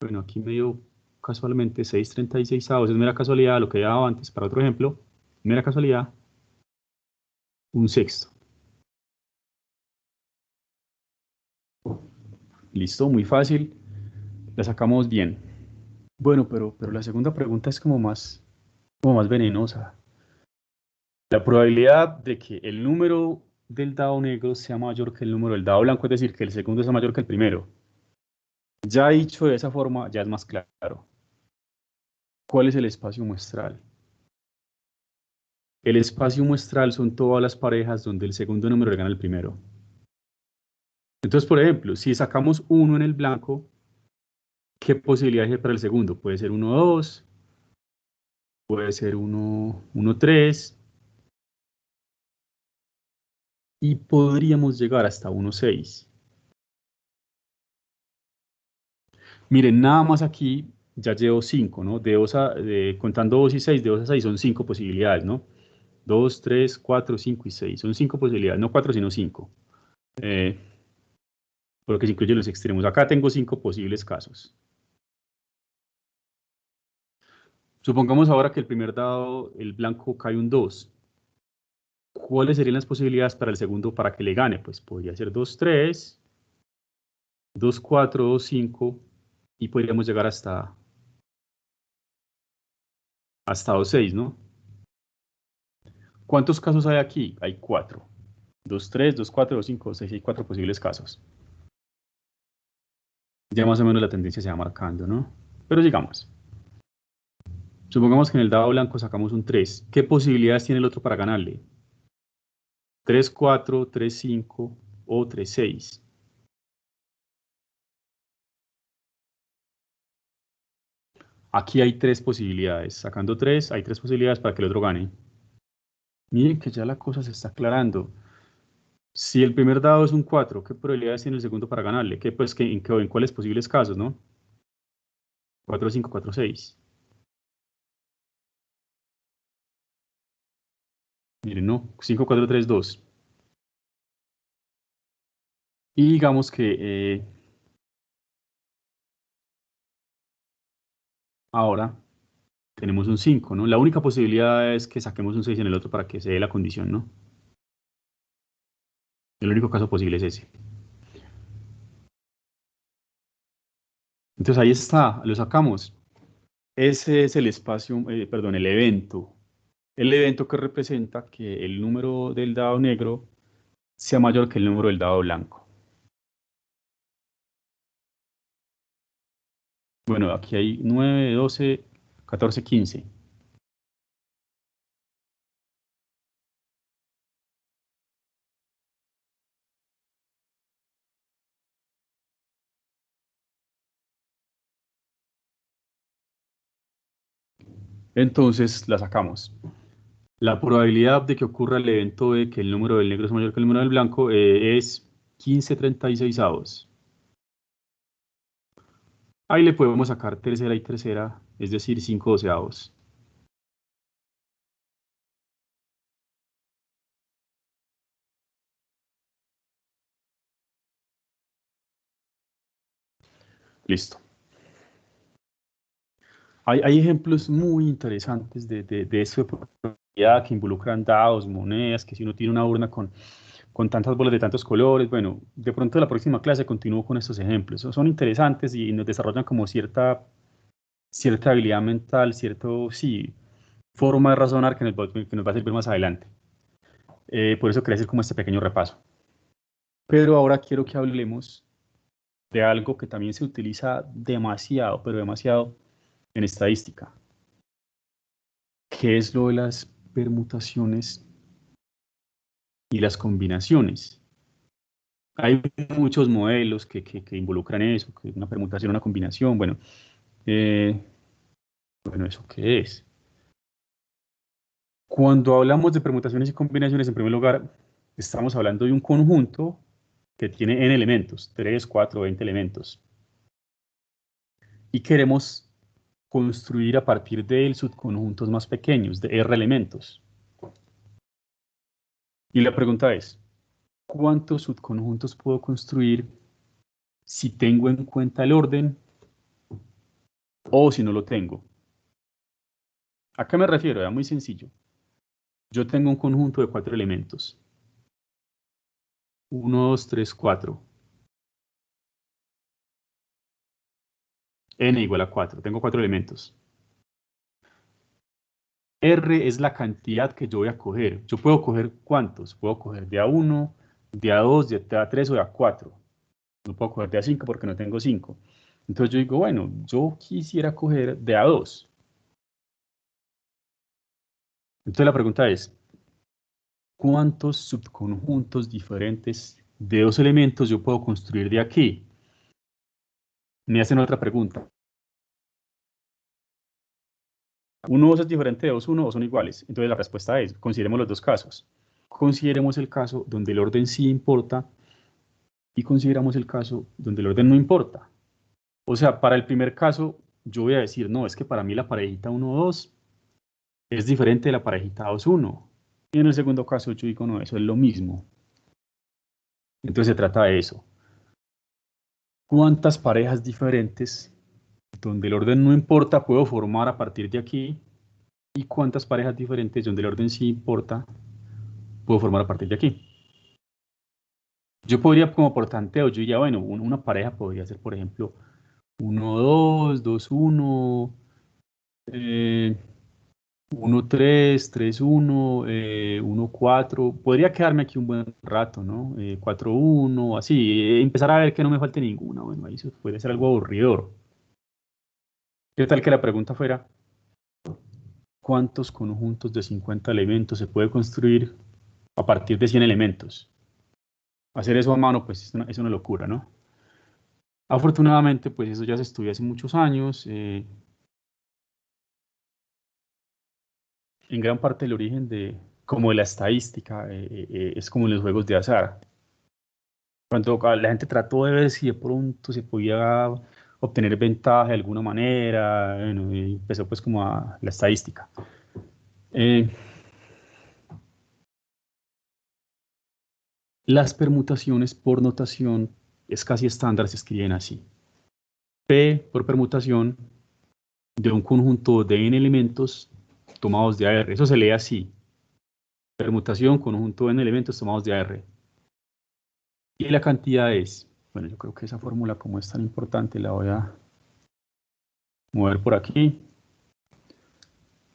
bueno, aquí me dio casualmente 6/36, es mera casualidad, lo que he dado antes, para otro ejemplo, mera casualidad, un sexto. Listo, muy fácil, la sacamos bien. Bueno, pero la segunda pregunta es como más venenosa. La probabilidad de que el número del dado negro sea mayor que el número del dado blanco, es decir, que el segundo sea mayor que el primero. Ya dicho de esa forma, ya es más claro. ¿Cuál es el espacio muestral? El espacio muestral son todas las parejas donde el segundo número le gana al primero. Entonces, por ejemplo, si sacamos 1 en el blanco, ¿qué posibilidad hay para el segundo? Puede ser 1, 2, puede ser 1, 1, 3, y podríamos llegar hasta 1, 6. Miren, nada más aquí ya llevo 5, ¿no? Contando 2 y 6, de 2 a 6 son 5 posibilidades, ¿no? 2, 3, 4, 5 y 6. Son 5 posibilidades, no 4, sino 5. Porque se incluyen los extremos. Acá tengo 5 posibles casos. Supongamos ahora que el primer dado, el blanco, cae un 2. ¿Cuáles serían las posibilidades para el segundo para que le gane? Pues podría ser 2, 3, 2, 4, 2, 5 y podríamos llegar hasta 2, 6, ¿no? ¿Cuántos casos hay aquí? Hay 4. 2, 3, 2, 4, 2, 5, 2, 6, hay 4 posibles casos. Ya más o menos la tendencia se va marcando, ¿no? Pero sigamos. Supongamos que en el dado blanco sacamos un 3. ¿Qué posibilidades tiene el otro para ganarle? 3, 4, 3, 5 o 3, 6. Aquí hay 3 posibilidades. Sacando 3, hay 3 posibilidades para que el otro gane. Miren que ya la cosa se está aclarando. Si el primer dado es un 4, ¿qué probabilidades tiene el segundo para ganarle? Pues, ¿en cuáles posibles casos, no? 4, 5, 4, 6. Miren, no. 5, 4, 3, 2. Y digamos que ahora tenemos un 5, ¿no? La única posibilidad es que saquemos un 6 en el otro para que se dé la condición, ¿no? El único caso posible es ese. Entonces ahí está, lo sacamos. Ese es el espacio, perdón, el evento. El evento que representa que el número del dado negro sea mayor que el número del dado blanco. Bueno, aquí hay 9, 12, 14, 15. Entonces la sacamos. La probabilidad de que ocurra el evento de que el número del negro es mayor que el número del blanco es 15/36. Ahí le podemos sacar tercera y tercera, es decir, 5/12. Listo. Hay ejemplos muy interesantes de esto de probabilidad que involucran dados, monedas, que si uno tiene una urna con tantas bolas de tantos colores, bueno, de pronto en la próxima clase continúo con estos ejemplos. Son interesantes y nos desarrollan como cierta habilidad mental, sí, forma de razonar que nos va a servir más adelante. Por eso quería hacer como este pequeño repaso. Pero ahora quiero que hablemos de algo que también se utiliza demasiado, pero demasiado en estadística, que es lo de las permutaciones y las combinaciones. Hay muchos modelos que involucran eso, que una permutación, una combinación. Bueno, ¿eso qué es? Cuando hablamos de permutaciones y combinaciones, en primer lugar, estamos hablando de un conjunto que tiene n elementos, 3, 4, 20 elementos. Y queremos construir a partir de él subconjuntos más pequeños, de R elementos. Y la pregunta es, ¿cuántos subconjuntos puedo construir si tengo en cuenta el orden o si no lo tengo? ¿A qué me refiero? Era muy sencillo. Yo tengo un conjunto de 4 elementos. 1, 2, 3, 4. N igual a 4. Tengo 4 elementos. R es la cantidad que yo voy a coger. Yo puedo coger ¿cuántos? Puedo coger de A1, de A2, de A3 o de A4. No puedo coger de A5 porque no tengo 5. Entonces yo digo, bueno, yo quisiera coger de A2. Entonces la pregunta es, ¿cuántos subconjuntos diferentes de 2 elementos yo puedo construir de aquí? Me hacen otra pregunta. ¿1, 2 es diferente de 2, 1 o son iguales? Entonces la respuesta es, consideremos los dos casos. Consideremos el caso donde el orden sí importa y consideramos el caso donde el orden no importa. O sea, para el primer caso, yo voy a decir, no, es que para mí la parejita 1, 2 es diferente de la parejita 2, 1. Y en el segundo caso, yo digo, no, eso es lo mismo. Entonces se trata de eso. ¿Cuántas parejas diferentes donde el orden no importa, puedo formar a partir de aquí, y cuántas parejas diferentes donde el orden sí importa, puedo formar a partir de aquí. Yo podría, como por tanteo, yo diría, bueno, una pareja podría ser, por ejemplo, 1, 2, 2, 1, 1, 3, 3, 1, 1, 4. Podría quedarme aquí un buen rato, ¿no? 4, 1, así. Empezar a ver que no me falte ninguna. Bueno, ahí eso puede ser algo aburridor. ¿Qué tal que la pregunta fuera, ¿cuántos conjuntos de 50 elementos se puede construir a partir de 100 elementos? Hacer eso a mano, pues es una locura, ¿no? Afortunadamente, pues eso ya se estudia hace muchos años. En gran parte el origen de, como de la estadística, es como en los juegos de azar. Cuando la gente trató de ver si de pronto se podía obtener ventaja de alguna manera, bueno, y empezó pues como a la estadística. Las permutaciones por notación es casi estándar, se escriben así. P por permutación de un conjunto de n elementos tomados de AR. Eso se lee así. Permutación, conjunto de n elementos tomados de AR. Y la cantidad es, bueno, yo creo que esa fórmula como es tan importante la voy a mover por aquí.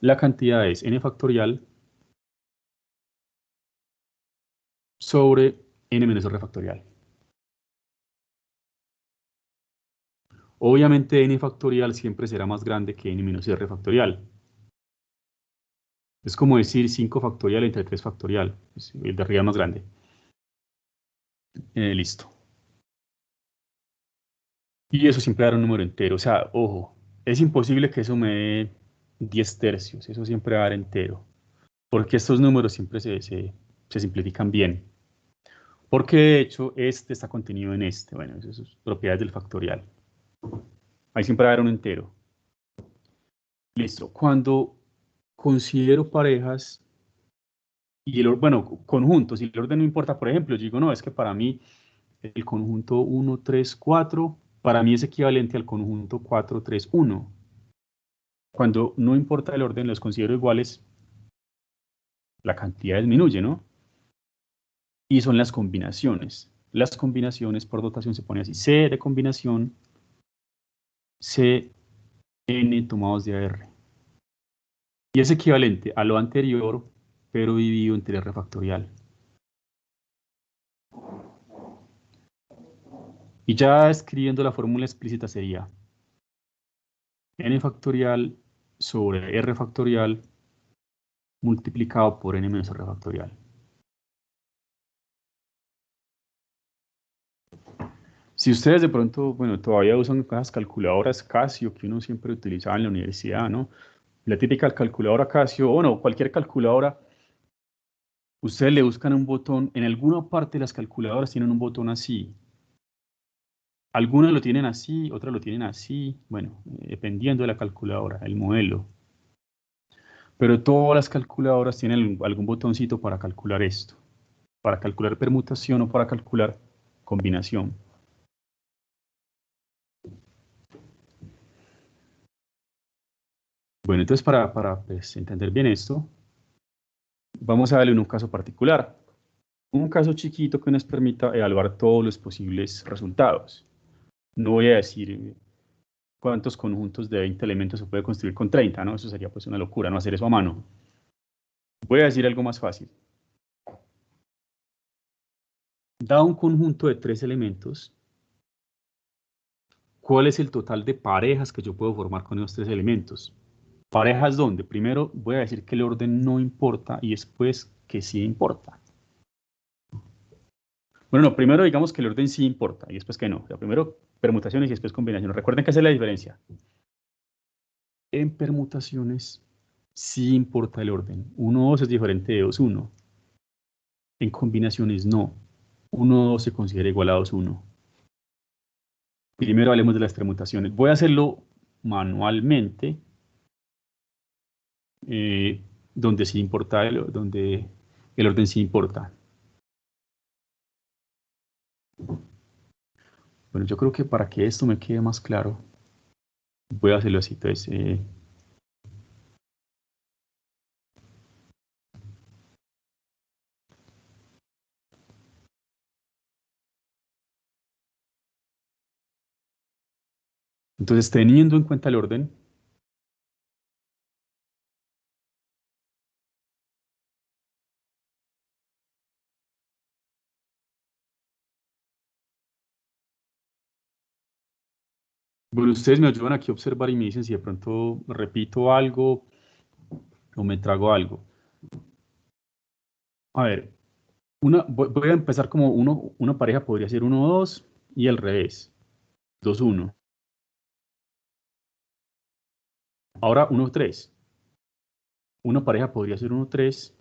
La cantidad es n factorial sobre n menos r factorial. Obviamente n factorial siempre será más grande que n menos r factorial. Es como decir 5 factorial entre 3 factorial. El de arriba es más grande. Listo. Y eso siempre dará un número entero. O sea, ojo, es imposible que eso me dé 10 tercios. Eso siempre va a dar entero. Porque estos números siempre se simplifican bien. Porque de hecho este está contenido en este. Bueno, esas son propiedades del factorial. Ahí siempre va a haber un entero. Listo. Cuando considero parejas y bueno, conjuntos, y el orden no importa, por ejemplo, yo digo, no, es que para mí el conjunto 1, 3, 4, para mí es equivalente al conjunto 4, 3, 1. Cuando no importa el orden, los considero iguales, la cantidad disminuye, ¿no? Y son las combinaciones. Las combinaciones por dotación se pone así. C de combinación, C, n tomados de AR. Y es equivalente a lo anterior, pero dividido entre R factorial. Y ya escribiendo la fórmula explícita sería n factorial sobre R factorial multiplicado por n menos R factorial. Si ustedes de pronto, bueno, todavía usan esas calculadoras Casio que uno siempre utilizaba en la universidad, ¿no? La típica calculadora Casio, o no, cualquier calculadora, ustedes le buscan un botón, en alguna parte de las calculadoras tienen un botón así. Algunos lo tienen así, otros lo tienen así, bueno, dependiendo de la calculadora, el modelo. Pero todas las calculadoras tienen algún botoncito para calcular esto, para calcular permutación o para calcular combinación. Bueno, entonces para pues, entender bien esto, vamos a darle un caso particular. Un caso chiquito que nos permita evaluar todos los posibles resultados. No voy a decir cuántos conjuntos de 20 elementos se puede construir con 30, ¿no? Eso sería pues una locura, no hacer eso a mano. Voy a decir algo más fácil. Dado un conjunto de 3 elementos, ¿cuál es el total de parejas que yo puedo formar con esos 3 elementos? ¿Parejas dónde? Primero voy a decir que el orden no importa y después que sí importa. Bueno, no, primero digamos que el orden sí importa y después que no. O sea, primero permutaciones y después combinaciones. Recuerden que esa es la diferencia. En permutaciones sí importa el orden. 1, 2 es diferente de 2, 1. En combinaciones no. 1, 2 se considera igual a 2, 1. Primero hablemos de las permutaciones. Voy a hacerlo manualmente, donde sí importa, donde el orden sí importa. Bueno, yo creo que para que esto me quede más claro, Voy a hacerlo así, entonces. Entonces, teniendo en cuenta el orden, bueno, ustedes me ayudan aquí a observar y me dicen si de pronto repito algo o me trago algo. A ver, voy a empezar como una pareja podría ser 1-2 y al revés, 2-1. Ahora 1-3. Una pareja podría ser 1-3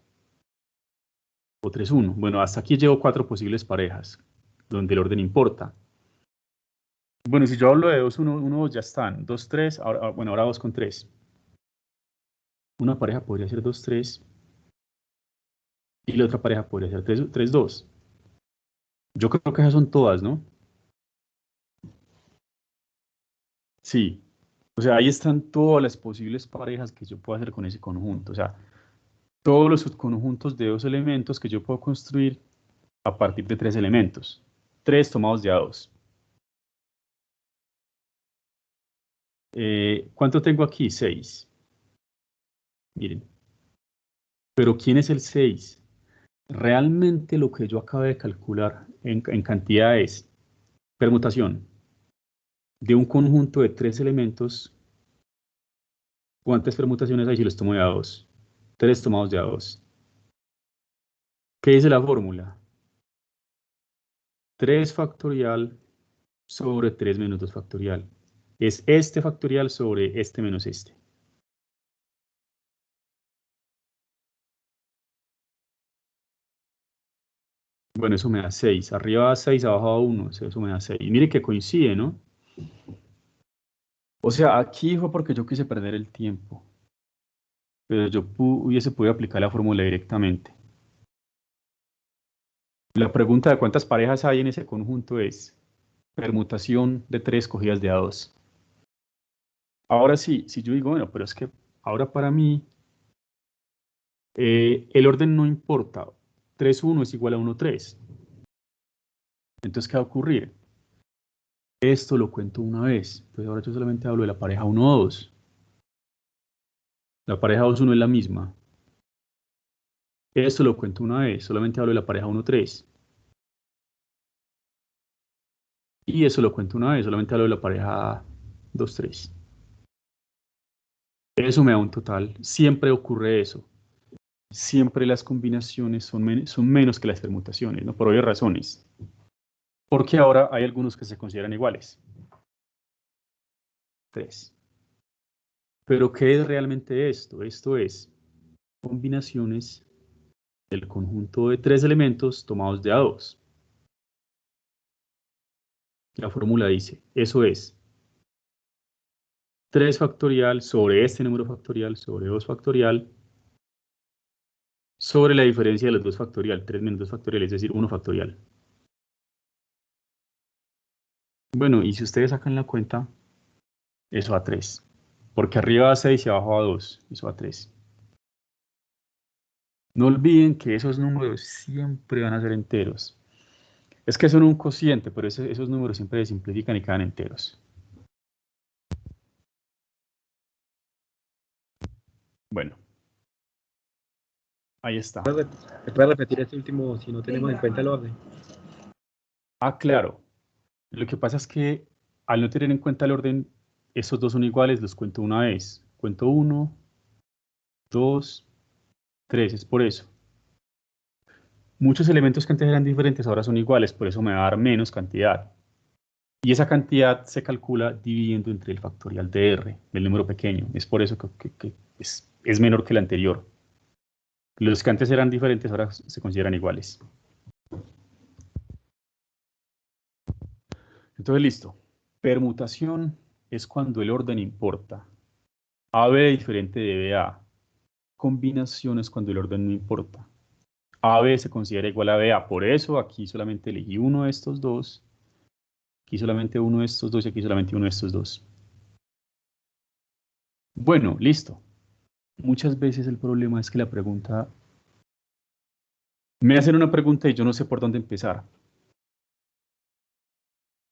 o 3-1. Bueno, hasta aquí llevo 4 posibles parejas, donde el orden importa. Bueno, si yo hablo de 2-1, 1-2 ya están. 2-3, bueno, ahora 2-3. Una pareja podría ser 2-3 y la otra pareja podría ser 3-2. Yo creo que esas son todas, ¿no? Sí. O sea, ahí están todas las posibles parejas que yo puedo hacer con ese conjunto. O sea, todos los subconjuntos de 2 elementos que yo puedo construir a partir de 3 elementos. 3 tomados de A2. ¿Cuánto tengo aquí? 6. Miren. Pero ¿quién es el 6? Realmente lo que yo acabé de calcular en cantidad es permutación de un conjunto de 3 elementos. ¿Cuántas permutaciones hay si los tomo de A2? 3 tomados de A2. ¿Qué dice la fórmula? 3 factorial sobre 3 menos 2 factorial. Es este factorial sobre este menos este. Bueno, eso me da 6. Arriba da 6, abajo da 1. Eso me da 6. Y mire que coincide, ¿no? O sea, aquí fue porque yo quise perder el tiempo. Pero yo hubiese podido aplicar la fórmula directamente. La pregunta de cuántas parejas hay en ese conjunto es permutación de 3 cogidas de A2. Ahora sí, si yo digo, bueno, pero es que ahora para mí el orden no importa. 3-1 es igual a 1-3. Entonces, ¿qué va a ocurrir? Esto lo cuento una vez. Entonces ahora yo solamente hablo de la pareja 1-2. La pareja 2-1 es la misma. Esto lo cuento una vez. Solamente hablo de la pareja 1-3. Y eso lo cuento una vez. Solamente hablo de la pareja 2-3. Eso me da un total. Siempre ocurre eso. Siempre las combinaciones son menos que las permutaciones, ¿no? Por obvias razones. Porque ahora hay algunos que se consideran iguales. 3. Pero ¿qué es realmente esto? Esto es combinaciones del conjunto de 3 elementos tomados de A2. La fórmula dice, eso es 3 factorial sobre este número factorial sobre 2 factorial sobre la diferencia de los 2 factorial, 3 menos 2 factorial, es decir, 1 factorial. Bueno, y si ustedes sacan la cuenta, eso da 3. Porque arriba da 6 y abajo da 2, eso da 3. No olviden que esos números siempre van a ser enteros. Es que son un cociente, pero esos números siempre se simplifican y quedan enteros. Bueno, ahí está. ¿Me puede repetir este último si no tenemos en cuenta el orden? Ah, claro. Lo que pasa es que al no tener en cuenta el orden, estos dos son iguales, los cuento una vez. Cuento 1, 2, 3, es por eso. Muchos elementos que antes eran diferentes ahora son iguales, por eso me va a dar menos cantidad. Y esa cantidad se calcula dividiendo entre el factorial de R, el número pequeño. Es por eso que es menor que el anterior. Los que antes eran diferentes ahora se consideran iguales. Entonces, listo. Permutación es cuando el orden importa. AB diferente de BA. Combinación es cuando el orden no importa. AB se considera igual a BA. Por eso aquí solamente elegí uno de estos dos. Aquí solamente uno de estos dos y aquí solamente uno de estos dos. Bueno, listo. Muchas veces el problema es que la pregunta... Me hacen una pregunta y yo no sé por dónde empezar.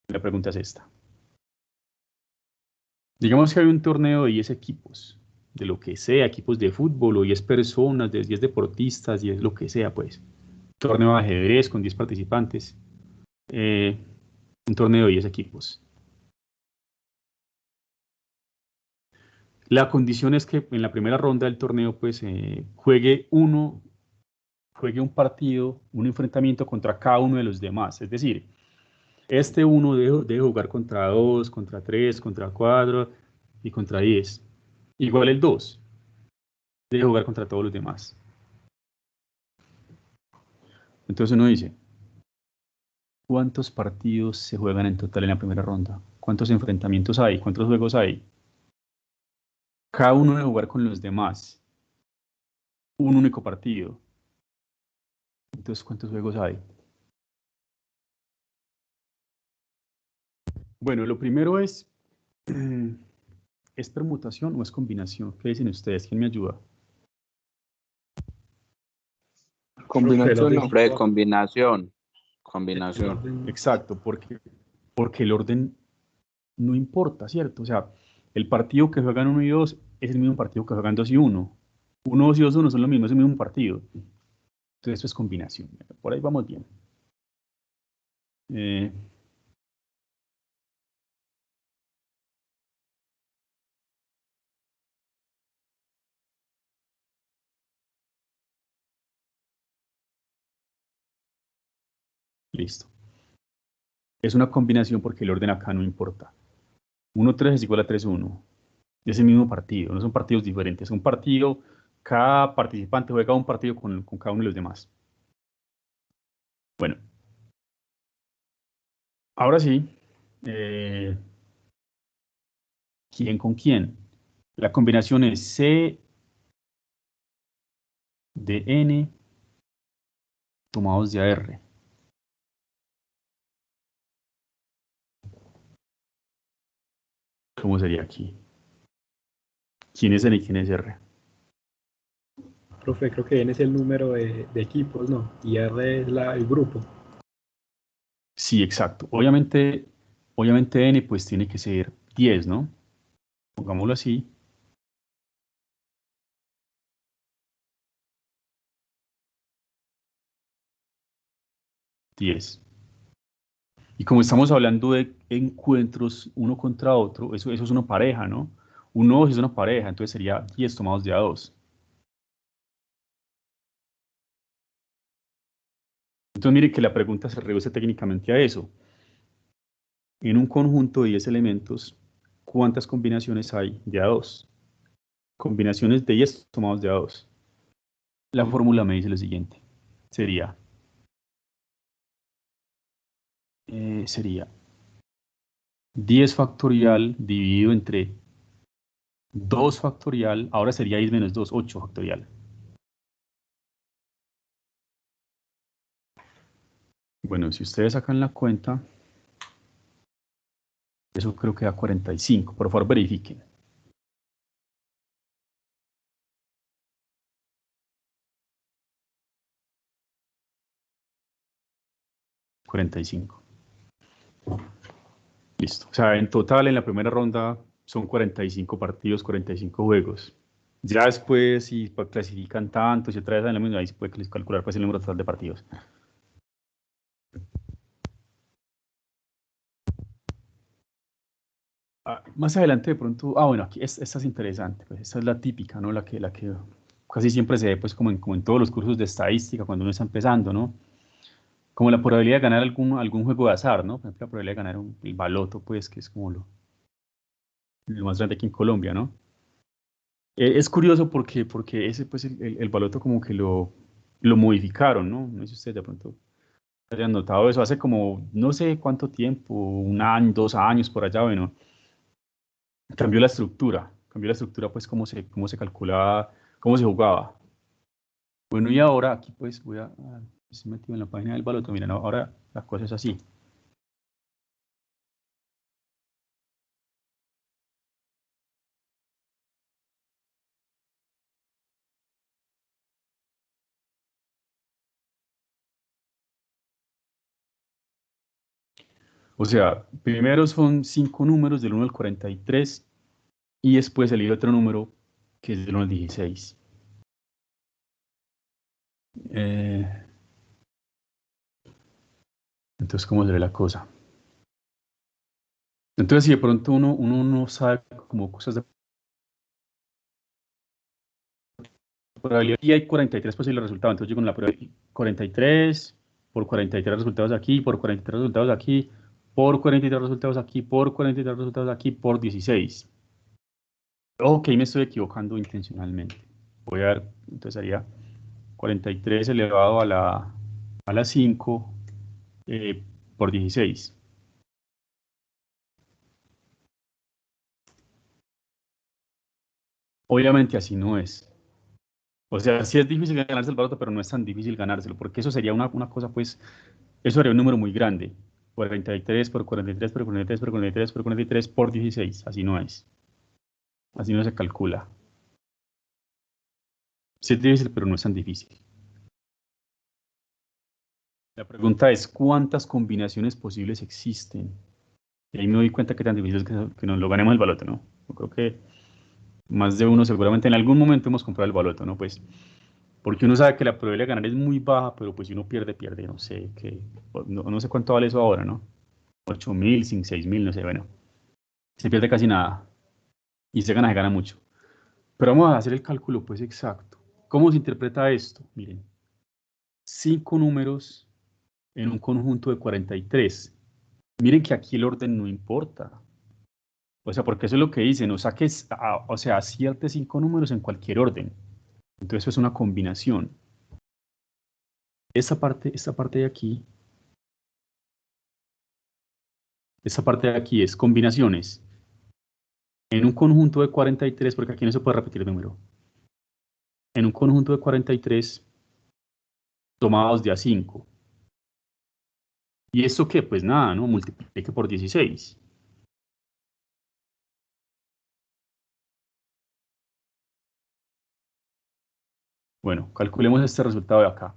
La pregunta es esta. Digamos que hay un torneo de 10 equipos, de lo que sea, equipos de fútbol o 10 personas, de 10 deportistas, 10 lo que sea, pues. Torneo de ajedrez con 10 participantes. eh, un torneo de 10 equipos. La condición es que en la primera ronda del torneo, pues, juegue un partido, un enfrentamiento contra cada uno de los demás. Es decir, este uno debe jugar contra 2, contra 3, contra 4 y contra 10. Igual el 2 debe jugar contra todos los demás. Entonces uno dice, ¿cuántos partidos se juegan en total en la primera ronda? ¿Cuántos enfrentamientos hay? ¿Cuántos juegos hay? Cada uno debe jugar con los demás. Un único partido. Entonces, ¿cuántos juegos hay? Bueno, lo primero es, ¿es permutación o es combinación? ¿Qué dicen ustedes? ¿Quién me ayuda? Profe, el Combinación, orden no. no Hombre, importa. combinación. El Combinación. orden, Exacto, porque el orden no importa, ¿cierto? O sea, el partido que juegan uno y 2 es el mismo partido que juegan 2 y uno. Uno, 2 y 2, 1 son lo mismo, es el mismo partido. Entonces, eso es combinación. Por ahí vamos bien. Eh, listo. Es una combinación porque el orden acá no importa. 1-3 es igual a 3-1. Es el mismo partido, no son partidos diferentes. Un partido, cada participante juega un partido con cada uno de los demás. Bueno, ahora sí. eh, ¿Quién con quién? La combinación es C de N tomados de AR. ¿Cómo sería aquí? ¿Quién es N y quién es R? profe, creo que N es el número de equipos, ¿no? Y R es el grupo. Sí, exacto. Obviamente N pues tiene que ser 10, ¿no? Pongámoslo así. Diez. Y como estamos hablando de encuentros uno contra otro, eso es una pareja, ¿no? Un 2 es una pareja, entonces sería 10 tomados de a 2. Entonces mire que la pregunta se reduce técnicamente a eso. En un conjunto de 10 elementos, ¿cuántas combinaciones hay de a 2? Combinaciones de 10 tomados de a 2. La fórmula me dice lo siguiente. Sería 10 factorial dividido entre 2 factorial, ahora sería 10 menos 2, 8 factorial. Bueno, si ustedes sacan la cuenta, eso creo que da 45. Por favor, verifiquen. 45. Listo. O sea, en total en la primera ronda son 45 partidos, 45 juegos. Ya después, si clasifican tantos y otra vez en la misma, ahí se puede calcular pues, el número total de partidos. Más adelante de pronto, bueno, aquí esta es interesante, pues esta es la típica, ¿no? La que casi siempre se ve pues como en todos los cursos de estadística cuando uno está empezando, ¿no? Como la probabilidad de ganar algún juego de azar, ¿no? Por ejemplo, la probabilidad de ganar el baloto, pues, que es como lo más grande aquí en Colombia, ¿no? Es curioso porque ese, pues, el baloto como que lo modificaron, ¿no? No sé si ustedes de pronto hayan notado eso, hace como, no sé cuánto tiempo, un año, 2 años por allá, bueno, cambió la estructura, pues, cómo se calculaba, cómo se jugaba. Bueno, y ahora aquí, pues, estoy metido en la página del baloto, miren, ahora la cosa es así. O sea, primero son 5 números del 1 al 43 y después elige otro número que es del 1 al 16. Entonces, ¿cómo se ve la cosa? Entonces, si de pronto uno no sabe como cosas de probabilidad, y hay 43 posibles resultados, entonces yo con la prueba 43, por 43 resultados aquí, por 43 resultados aquí, por 43 resultados aquí, por 43 resultados aquí, por 16. Ok, me estoy equivocando intencionalmente. Voy a ver, entonces haría 43 elevado a la 5 por 16. Obviamente así no es. O sea, sí es difícil ganarse el baloto, pero no es tan difícil ganárselo, porque eso sería una cosa, pues, eso sería un número muy grande. 43 por 43 por 43 por 43 por 43 por 16. Así no es. Así no se calcula. Sí es difícil, pero no es tan difícil. La pregunta es, ¿cuántas combinaciones posibles existen? Y ahí me doy cuenta que tan difícil es que nos lo ganemos el baloto, ¿no? Yo creo que más de uno seguramente en algún momento hemos comprado el baloto, ¿no? Pues, porque uno sabe que la probabilidad de ganar es muy baja, pero pues si uno pierde, pierde, no sé, no sé cuánto vale eso ahora, ¿no? 8.000, 6.000, no sé, bueno. Se pierde casi nada y se gana mucho. Pero vamos a hacer el cálculo pues exacto. ¿Cómo se interpreta esto? Miren, 5 números en un conjunto de 43. Miren que aquí el orden no importa. O sea, porque eso es lo que dice, no saques, o sea, acierte 5 números en cualquier orden. Entonces eso es una combinación. Esta parte de aquí es combinaciones. En un conjunto de 43, porque aquí no se puede repetir el número. En un conjunto de 43 tomados de a 5. ¿Y esto qué? Pues nada, ¿no? Multiplique por 16. Bueno, calculemos este resultado de acá.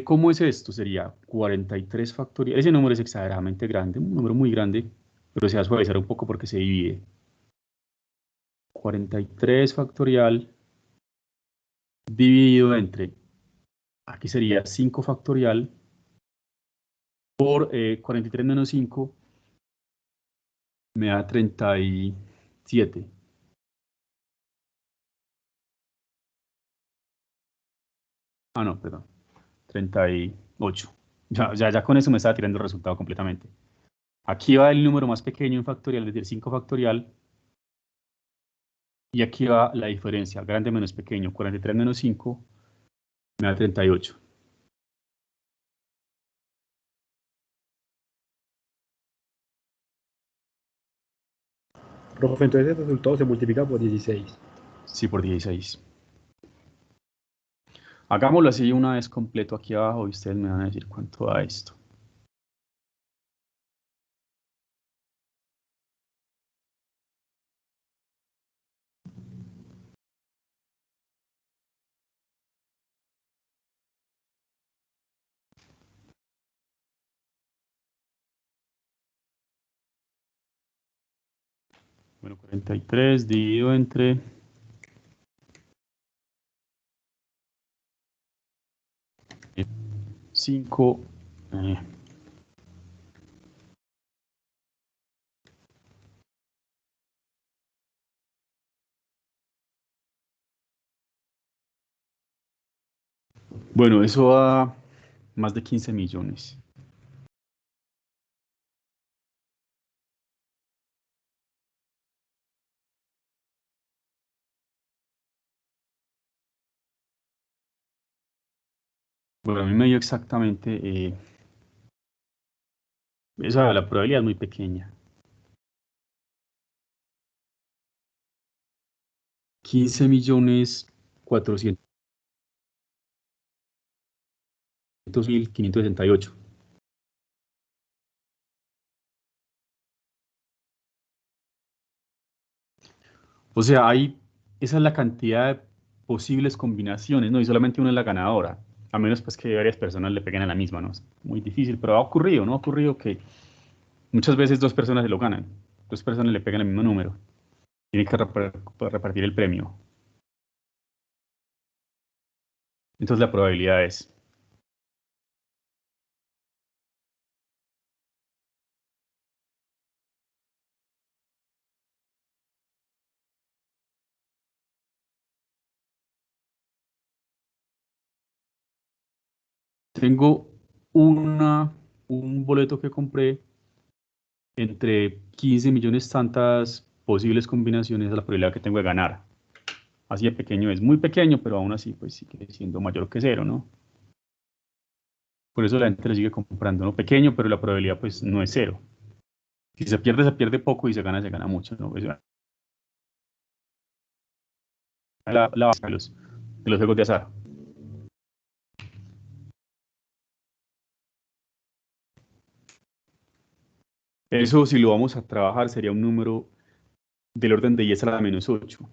¿Cómo es esto? Sería 43 factorial. Ese número es exageradamente grande, un número muy grande, pero se va a suavizar un poco porque se divide. 43 factorial dividido entre, aquí sería 5 factorial por 43 menos 5 me da 37. Ah, no, perdón. 38. Ya con eso me estaba tirando el resultado completamente. Aquí va el número más pequeño en factorial, es decir, 5 factorial. Y aquí va la diferencia, grande menos pequeño. 43 menos 5 me da 38. Profe, entonces el resultado se multiplica por 16. Sí, por 16. Hagámoslo así una vez completo aquí abajo y ustedes me van a decir cuánto da esto. Bueno, 43 dividido entre 5. Bueno, eso da más de 15 millones. Bueno, a mí me dio exactamente, la probabilidad es muy pequeña. 15.400.568. O sea, esa es la cantidad de posibles combinaciones, ¿no? Y solamente una es la ganadora. A menos pues que varias personas le peguen a la misma, ¿no? Es muy difícil, pero ha ocurrido, ¿no? Ha ocurrido que Muchas veces dos personas se lo ganan, dos personas le pegan el mismo número, tienen que repartir el premio. Entonces la probabilidad es... Tengo un boleto que compré entre 15 millones tantas posibles combinaciones a la probabilidad que tengo de ganar. Así de pequeño es, muy pequeño, pero aún así pues sigue siendo mayor que cero, ¿no? Por eso la gente lo sigue comprando, ¿no? Pequeño, pero la probabilidad pues no es cero. Si se pierde poco y se gana mucho, ¿no? Pues, la base de los juegos de azar. Eso, si lo vamos a trabajar, sería un número del orden de 10 a la menos 8.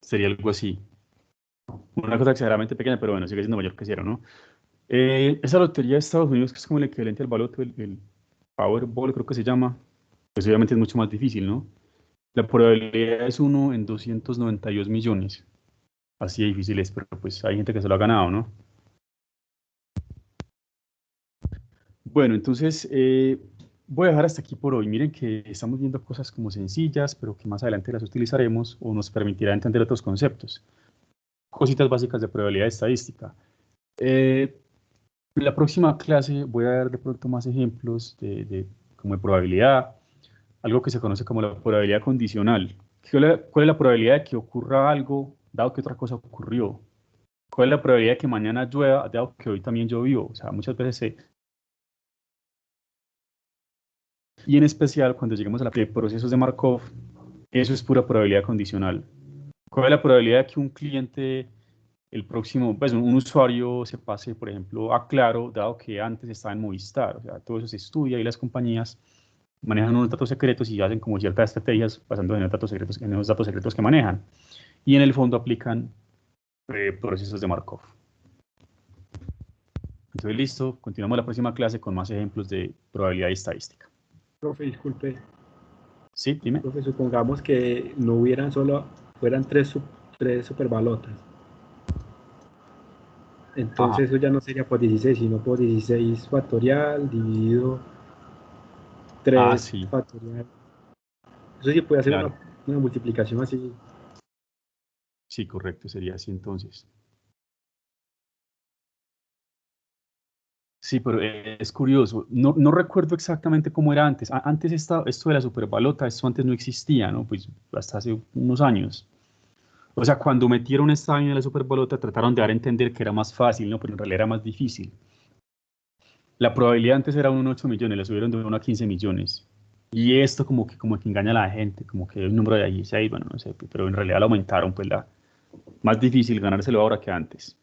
Sería algo así. Una cosa exageradamente pequeña, pero bueno, sigue siendo mayor que cero, ¿no? Esa lotería de Estados Unidos, que es como el equivalente al baloto, el Powerball creo que se llama, pues obviamente es mucho más difícil, ¿no? La probabilidad es 1 en 292 millones. Así de difícil es, pero pues hay gente que se lo ha ganado, ¿no? Bueno, entonces voy a dejar hasta aquí por hoy. Miren que estamos viendo cosas como sencillas, pero que más adelante las utilizaremos o nos permitirá entender otros conceptos. Cositas básicas de probabilidad estadística. En la próxima clase voy a dar de pronto más ejemplos como de probabilidad, algo que se conoce como la probabilidad condicional. ¿Cuál es la probabilidad de que ocurra algo dado que otra cosa ocurrió? ¿Cuál es la probabilidad de que mañana llueva dado que hoy también llovió? O sea, muchas veces y en especial cuando lleguemos a la de procesos de Markov, eso es pura probabilidad condicional. ¿Cuál es la probabilidad de que un cliente, el próximo, pues un usuario se pase, por ejemplo, a Claro, dado que antes estaba en Movistar? O sea, todo eso se estudia y las compañías manejan unos datos secretos y hacen como ciertas estrategias basando en los datos secretos que manejan. Y en el fondo aplican procesos de Markov. Entonces, listo, continuamos la próxima clase con más ejemplos de probabilidad y estadística. Profe, disculpe. Sí, dime. Profe, supongamos que no hubieran fueran tres superbalotas. Entonces eso ya no sería por 16, sino por 16 factorial dividido 3 Sí, factorial. Eso sí puede hacer claro. una multiplicación así. Sí, correcto, sería así entonces. Sí, pero es curioso. No recuerdo exactamente cómo era antes. Antes esto de la superbalota, esto antes no existía, ¿no? Pues hasta hace unos años. O sea, cuando metieron esta vaina de la superbalota, trataron de dar a entender que era más fácil, ¿no? Pero en realidad era más difícil. La probabilidad antes era 1 en 8 millones, la subieron de 1 a 15 millones. Y esto como que engaña a la gente, como que hay un número de 16, bueno, no sé, pero en realidad lo aumentaron, pues más difícil ganárselo ahora que antes.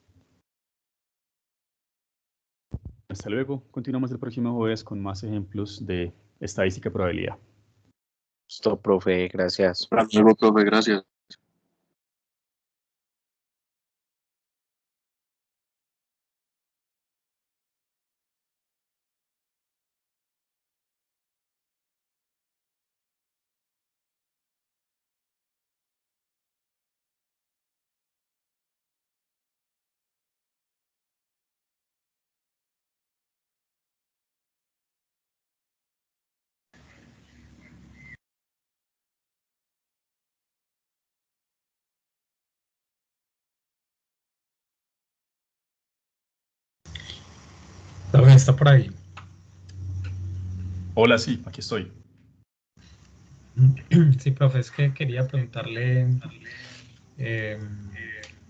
Hasta luego, continuamos el próximo jueves con más ejemplos de estadística y probabilidad. Listo, profe, gracias. Hasta luego, profe, gracias. Profe, está por ahí. Hola, sí, aquí estoy. Sí, profe, es que quería preguntarle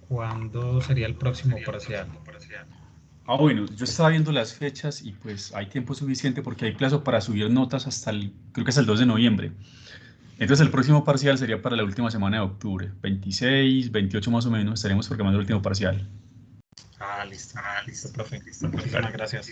cuándo sería el próximo parcial. Bueno, yo estaba viendo las fechas y pues hay tiempo suficiente porque hay plazo para subir notas creo que hasta el 2 de noviembre. Entonces el próximo parcial sería para la última semana de octubre, 26, 28 más o menos, estaremos programando el último parcial. Listo, profe. Muchísimas gracias.